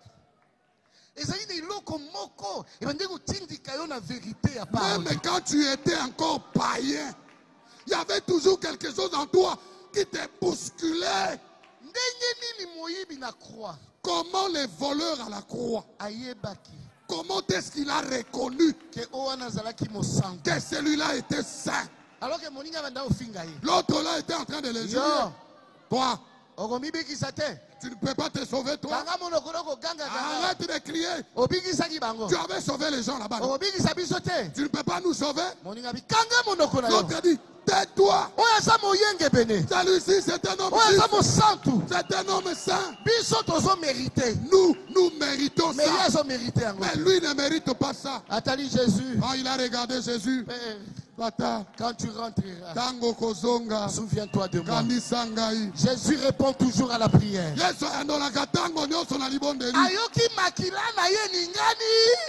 même quand tu étais encore païen, il y avait toujours quelque chose en toi qui te bousculait. Comment les voleurs à la croix, comment est-ce qu'il a reconnu que celui-là était saint? L'autre là était en train de le dire. Toi, Tu ne peux pas te sauver toi. Arrête de crier. Tu avais sauvé les gens là-bas. Tu ne peux pas nous sauver. L'autre dit, tais-toi. Celui-ci, c'est un homme juste. C'est un homme saint. Nous méritons ça. Mais lui ne mérite pas ça. Quand il a regardé Jésus, quand tu rentreras, souviens-toi de moi. Jésus répond toujours à la prière.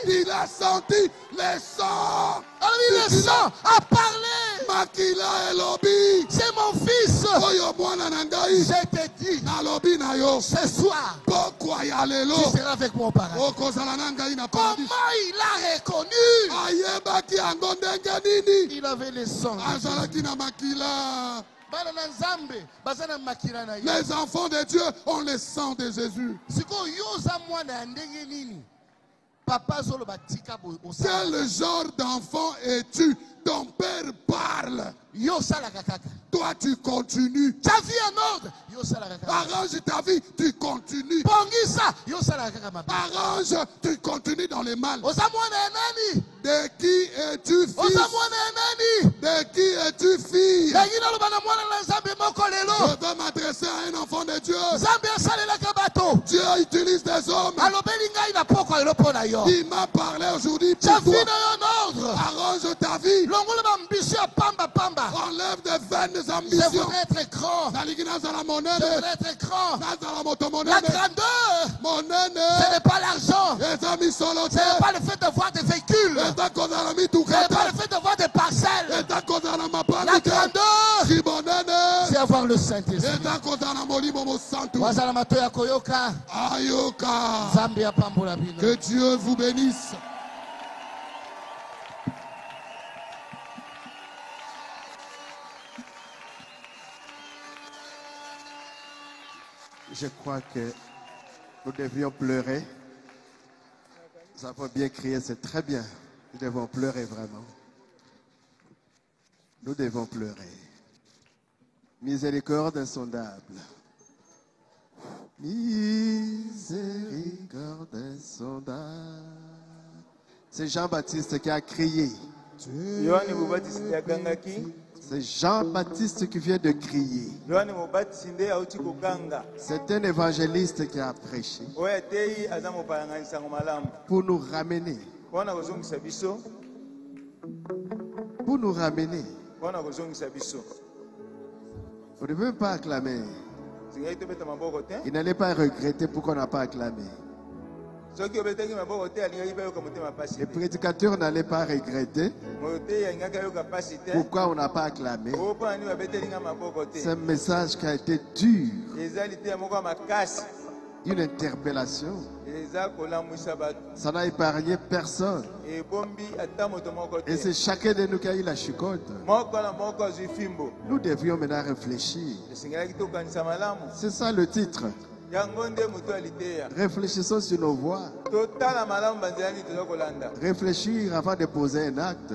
Il a senti les sangs. Le sang a parlé. C'est mon fils. Je te dis, ce soir, tu seras avec moi au paradis. Comment il a reconnu? Il avait le sang. Les enfants de Dieu ont le sang de Jésus. Quel genre d'enfant es-tu? Ton père parle. Toi tu continues. Ta vie en ordre. Arrange ta vie, tu continues. Arrange, tu continues dans le mal. De qui es-tu fils? De qui es-tu fille? Je veux m'adresser à un enfant de Dieu. Dieu utilise des hommes. Il m'a parlé aujourd'hui pour toi. Arrange ta vie. Enlève des vaines ambitions. Je voudrais être grand. La grandeur, ce n'est pas l'argent. Ce n'est pas le fait d'avoir des véhicules. Ce n'est pas le fait d'avoir des parcelles. La grandeur, c'est avoir le Saint-Esprit. Que Dieu vous bénisse. Je crois que nous devions pleurer. Nous avons bien crié, c'est très bien. Nous devons pleurer vraiment. Nous devons pleurer. Miséricorde insondable. Miséricorde insondable. C'est Jean-Baptiste qui a crié. C'est Jean-Baptiste qui vient de crier. C'est un évangéliste qui a prêché pour nous ramener. Pour nous ramener. On ne peut pas acclamer. Il n'allait pas regretter pourquoi on n'a pas acclamé. Le prédicateur n'allait pas regretter pourquoi on n'a pas acclamé. C'est un message qui a été dur. Une interpellation. Ça n'a épargné personne. Et c'est chacun de nous qui a eu la chicote. Nous devions maintenant réfléchir. C'est ça le titre. Réfléchissons sur nos voies. Réfléchir avant de poser un acte.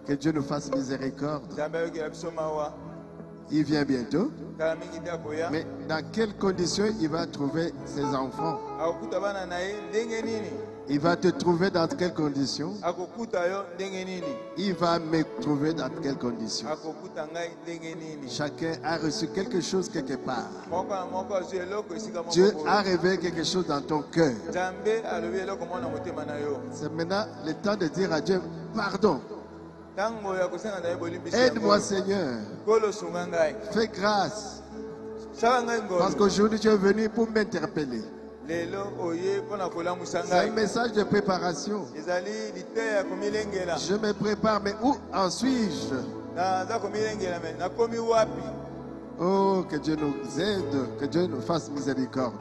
Que Dieu nous fasse miséricorde. Il vient bientôt. Mais dans quelles conditions il va trouver ses enfants? Il va te trouver dans quelles conditions? Il va me trouver dans quelles conditions? Chacun a reçu quelque chose quelque part. Dieu a révélé quelque chose dans ton cœur. C'est maintenant le temps de dire à Dieu, pardon. Aide-moi Seigneur. Fais grâce. Parce qu'aujourd'hui tu es venu pour m'interpeller. C'est un message de préparation. Je me prépare, mais où en suis-je? Oh, que Dieu nous aide, que Dieu nous fasse miséricorde.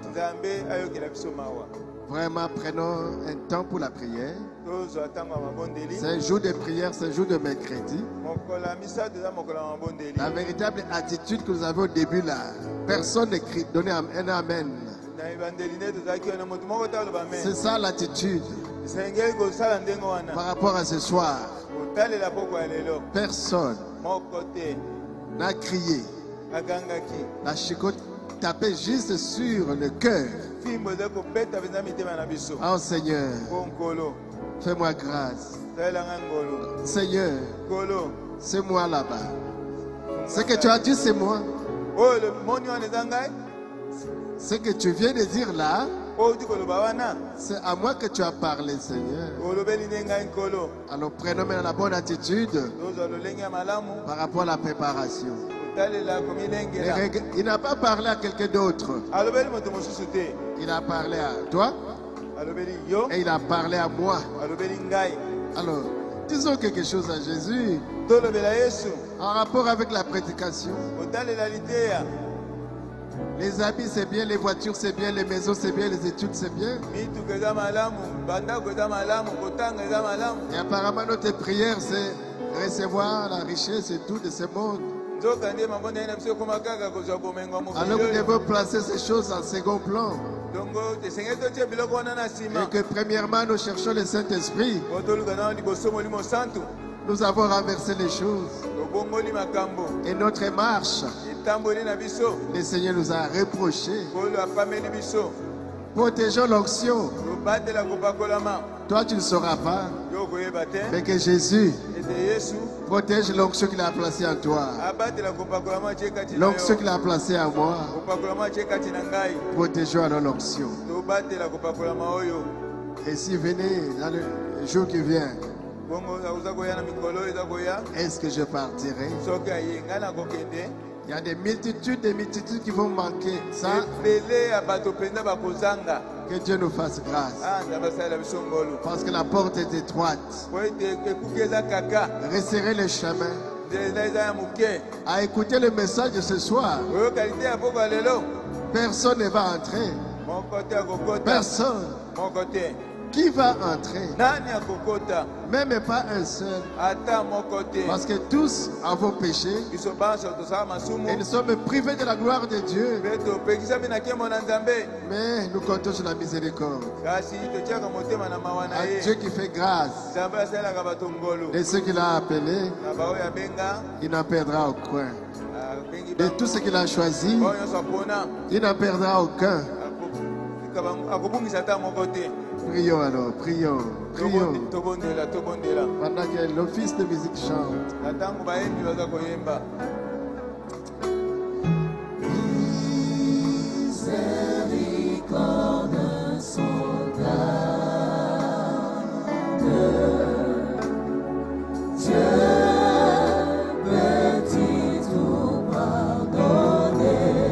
Vraiment, prenons un temps pour la prière. C'est un jour de prière, c'est un jour de mercredi. La véritable attitude que nous avons au début là, personne ne crie, donnez un amen. C'est ça l'attitude. Par rapport à ce soir, personne n'a crié. La chicote tapait juste sur le cœur. Oh Seigneur, fais-moi grâce. Seigneur, c'est moi là-bas. Ce que tu as dit, c'est moi. Ce que tu viens de dire là, c'est à moi que tu as parlé, Seigneur. Alors prenons maintenant la bonne attitude par rapport à la préparation. Il n'a pas parlé à quelqu'un d'autre. Il a parlé à toi et il a parlé à moi. Alors, disons quelque chose à Jésus en rapport avec la prédication. Les habits c'est bien, les voitures c'est bien, les maisons c'est bien, les études c'est bien. Et apparemment notre prière c'est recevoir la richesse et tout de ce monde. Alors nous devons placer ces choses en second plan. Et que premièrement nous cherchons le Saint-Esprit. Nous avons renversé les choses. Et notre marche, le Seigneur nous a reproché. Protégeons l'onction. Toi tu ne sauras pas. Mais que Jésus protège l'onction qu'il a placée en toi. L'onction qu'il a placée en moi. Protégeons alors l'onction. Et si venez dans le jour qui vient, est-ce que je partirai? Il y a des multitudes qui vont manquer. Ça, que Dieu nous fasse grâce. Parce que la porte est étroite. Resserrez le chemin. À écouter le message de ce soir. Personne ne va entrer. Personne. Qui va entrer? Même pas un seul. Parce que tous avons péché. Et nous sommes privés de la gloire de Dieu. Mais nous comptons sur la miséricorde. À Dieu qui fait grâce. Et ceux qu'il a appelés, il n'en perdra aucun. De tout ce qu'il a choisi, il n'en perdra aucun. Prions alors, prions. Pendant que l'office de musique chante. Miséricorde Dieu peut-il tout pardonner?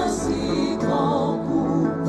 Si grand coupable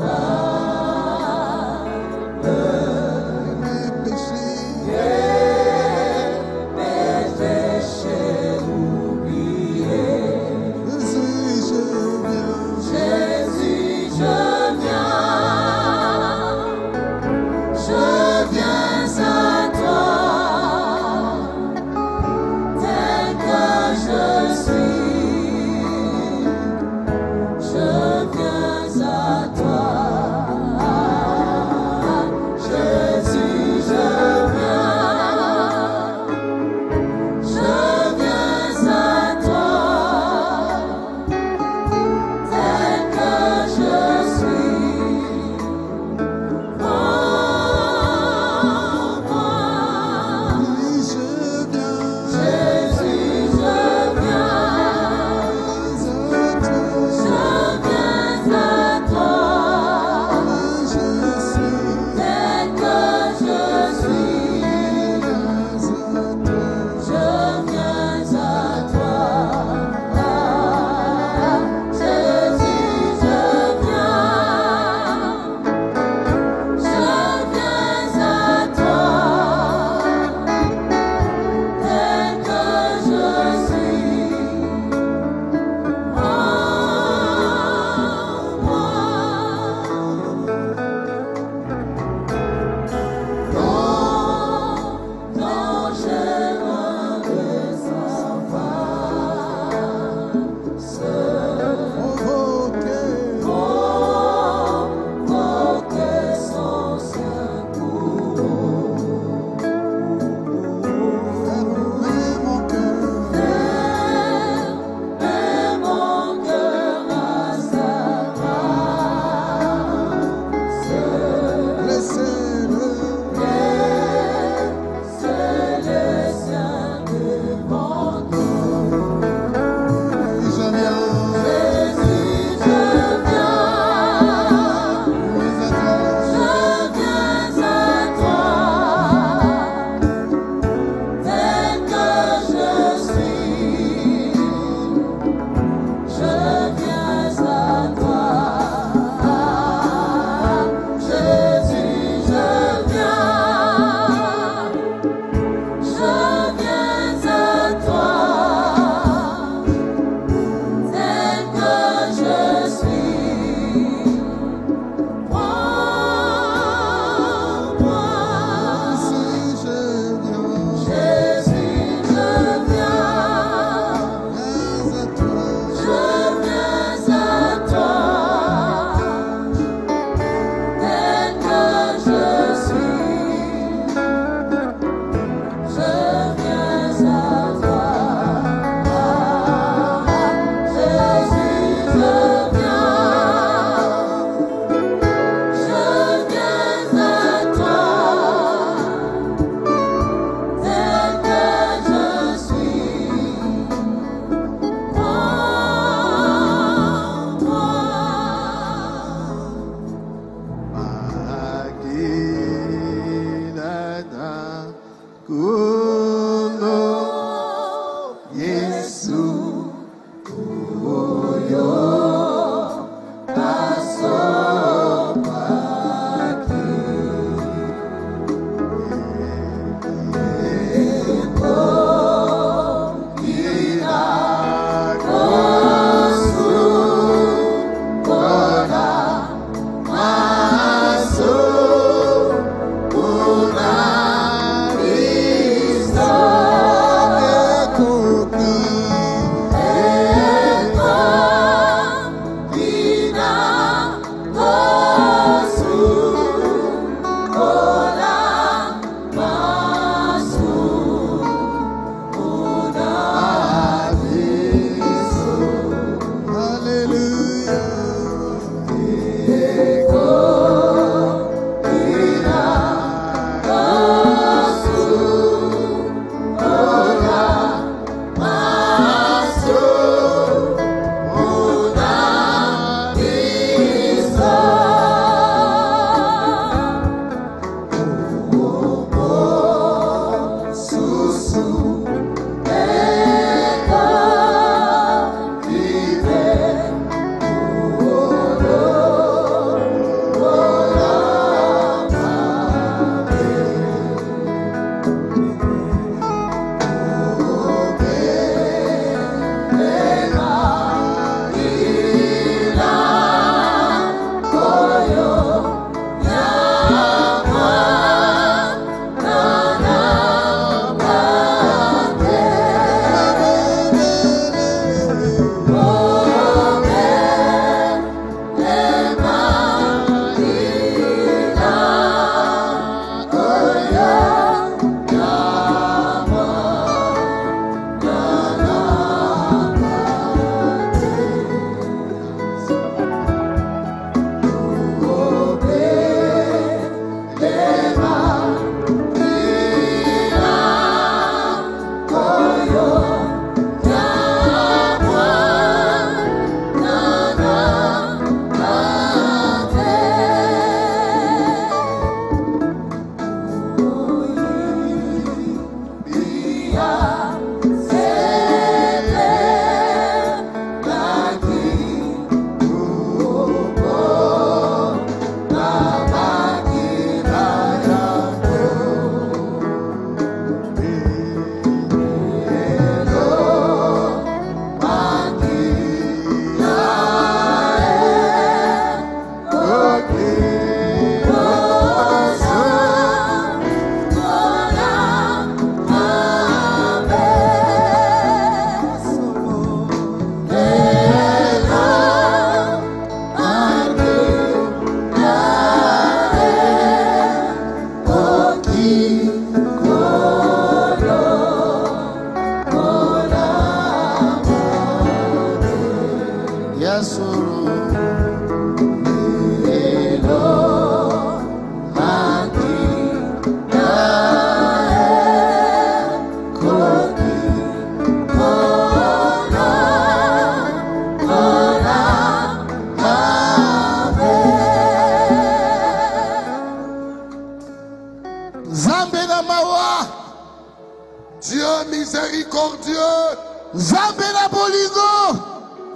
Dieu miséricordieux,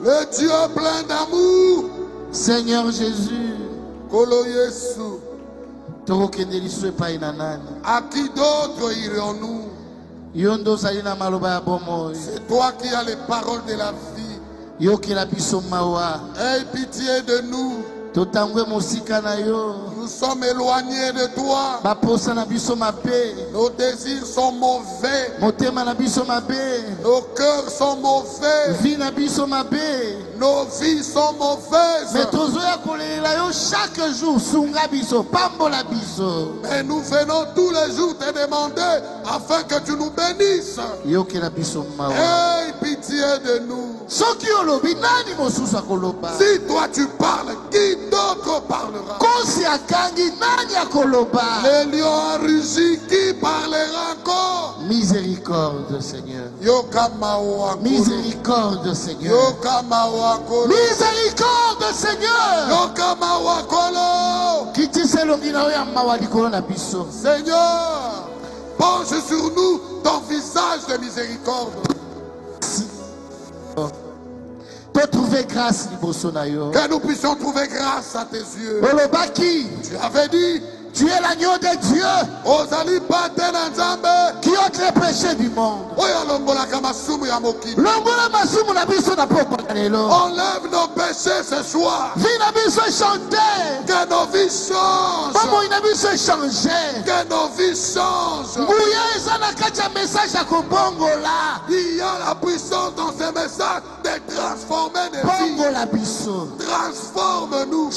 le Dieu plein d'amour, Seigneur Jésus, à qui d'autre irons-nous? C'est toi qui as les paroles de la vie. Aie pitié de nous. Nous sommes éloignés de toi. Nos désirs sont mauvais. Nos cœurs sont mauvais. Nos vies sont mauvaises. Mais nous venons tous les jours te demander afin que tu nous bénisses. Aie pitié de nous. Si toi tu parles, qui d'autre parlera? Les lions a rugi, qui parlera encore? Miséricorde, Seigneur. Miséricorde, Seigneur. Miséricorde, Seigneur. Seigneur, penche sur nous ton visage de miséricorde. Que nous puissions trouver grâce à tes yeux. Tu avais dit, tu es l'agneau de Dieu qui ôte les péchés du monde. Enlève nos péchés ce soir. Que nos vies changent. Que nos vies changent. Il y a la puissance dans ces messages de transformer des vies. Transforme-nous.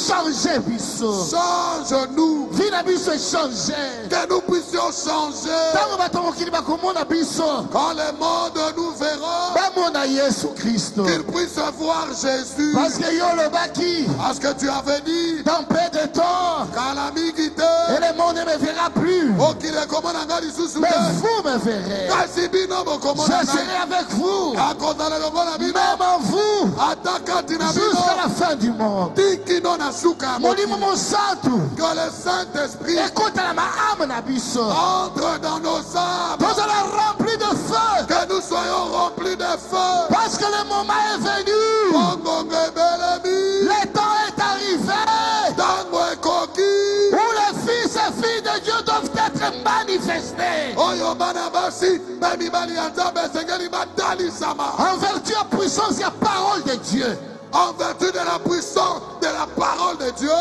Change-nous. Que nous puissions changer. Quand le monde nous verra, qu'ils puissent voir Jésus. Parce que tu avais dit, dans peu de temps, et le monde ne me verra plus. Mais vous me verrez. Je serai avec vous. Même en vous. Jusqu'à la fin du monde. Que le Saint-Esprit entre dans nos âmes. Que nous soyons remplis de feu. Parce que le moment est venu. Le temps est arrivé. Où les fils et filles de Dieu doivent être manifestés. En vertu et puissance de la parole de Dieu. En vertu de la puissance de la parole de Dieu.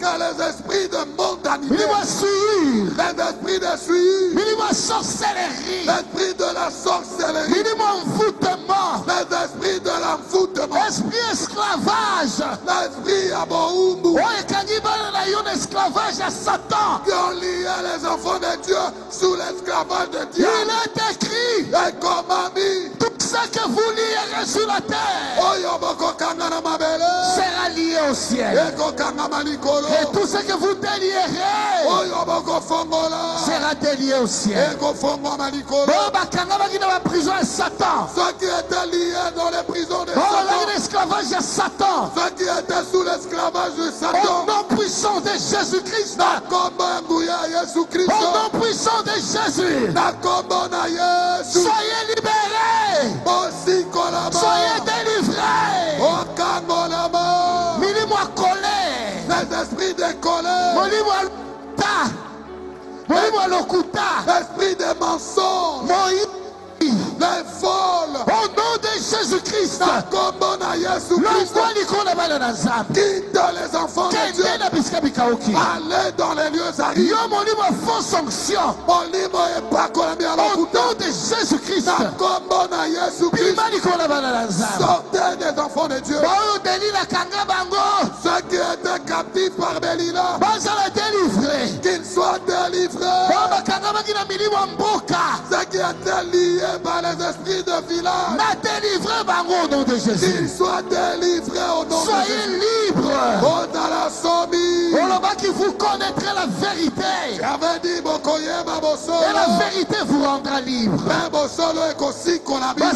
Que les esprits de mondanité. Les esprits de suie. L'esprit de la sorcellerie. Les esprits de l'envoûtement. L'esprit esclavage. L'esprit aboumbu. Esclavage à Satan. Qui ont lié les enfants de Dieu sous l'esclavage de Dieu. Il est écrit. Et comme mis. Tout ce que vous lierez sur la terre sera lié au ciel. Et tout ce que vous délierez sera délié au ciel. Prison à Satan. Ceux qui étaient liés dans les prisons de Satan. L'esclavage à Satan. Ceux qui étaient sous l'esclavage de Satan. Au nom puissant de Jésus-Christ. Au nom puissant de Jésus. Soyez libérés. Soyez délivrés. Minimo à colère. Les esprits de colère. L'esprit de mensonge. Les vols. Au nom de Jésus-Christ. Quitte les enfants de Dieu. Allez dans les lieux arides. Au nom de Jésus-Christ. Sortez des enfants de Dieu. Ceux qui étaient captifs par Delilah. Qu'ils soient délivrés. Ce qui était lié par les esprits de village, qu'ils soient délivrés au nom de Jésus. Soyez libres. Qui vous connaîtrez la vérité. Et la vérité vous rendra libre. Vas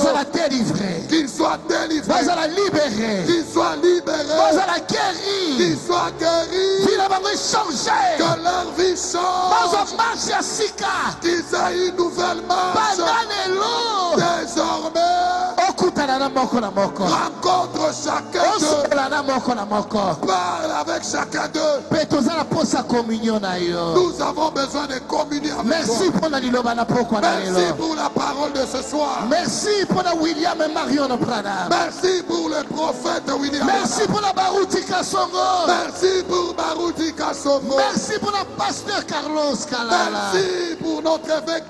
à la délivrer. Qu'il soit délivré. Vas à la libérer. Qu'il soit libéré. Vas à la guérir. Qu'il soit guéri. Qu'il va changer. Que leur vie change. Vas à marcher à Sika. Qu'ils aient une nouvelle marche. Désormais. Rencontre chacun d'eux. Parle avec chacun d'eux. Nous avons besoin de communier avec toi. Merci pour la parole de ce soir. Merci pour la William et Marion Prada. Merci pour le prophète William. Merci pour la Barouti Kassongo. Merci pour Barouti Kassongo. Merci pour la pasteur Carlos Kalala. Merci pour notre évêque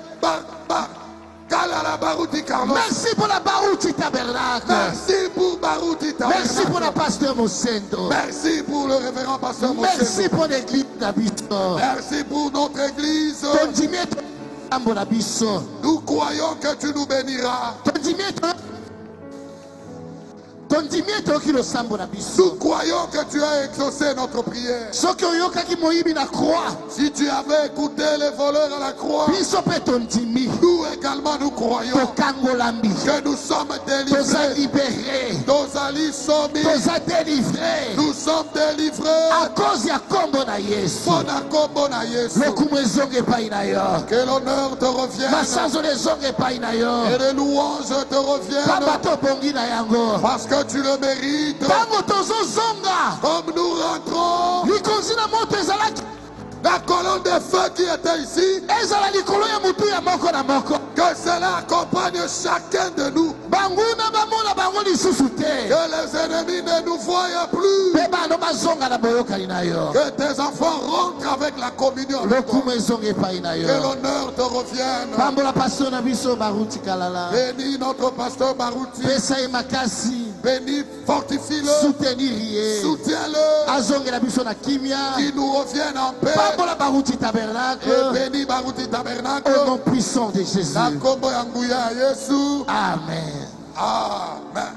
Kalala Barouti Carlos. Merci pour la Barouti Tabernacle. Merci pour Barouti Tabernacle. Merci pour la pasteur Mosendo. Merci pour le révérend pasteur Mosendo. Merci pour l'église d'Abisso. Merci pour notre église. Nous croyons que tu nous béniras. Nous croyons que tu as exaucé notre prière. Si tu avais écouté les voleurs à la croix, nous également nous croyons que nous sommes délivrés. Nous sommes délivrés. Que l'honneur te revienne. Et les louanges te reviennent. Parce que tu le mérites. Comme nous rentrons, la colonne de feu qui était ici, que cela accompagne chacun de nous. Que les ennemis ne nous voient plus. Que tes enfants rentrent avec la communion. Que l'honneur te revienne. Bénis notre pasteur Barouti. Bénis, fortifie-le. Soutiens-le. Qu'il nous revienne en paix. Et bénis Barouti Tabernacle. Au nom puissant de Jésus. Amen. Amen. Amen.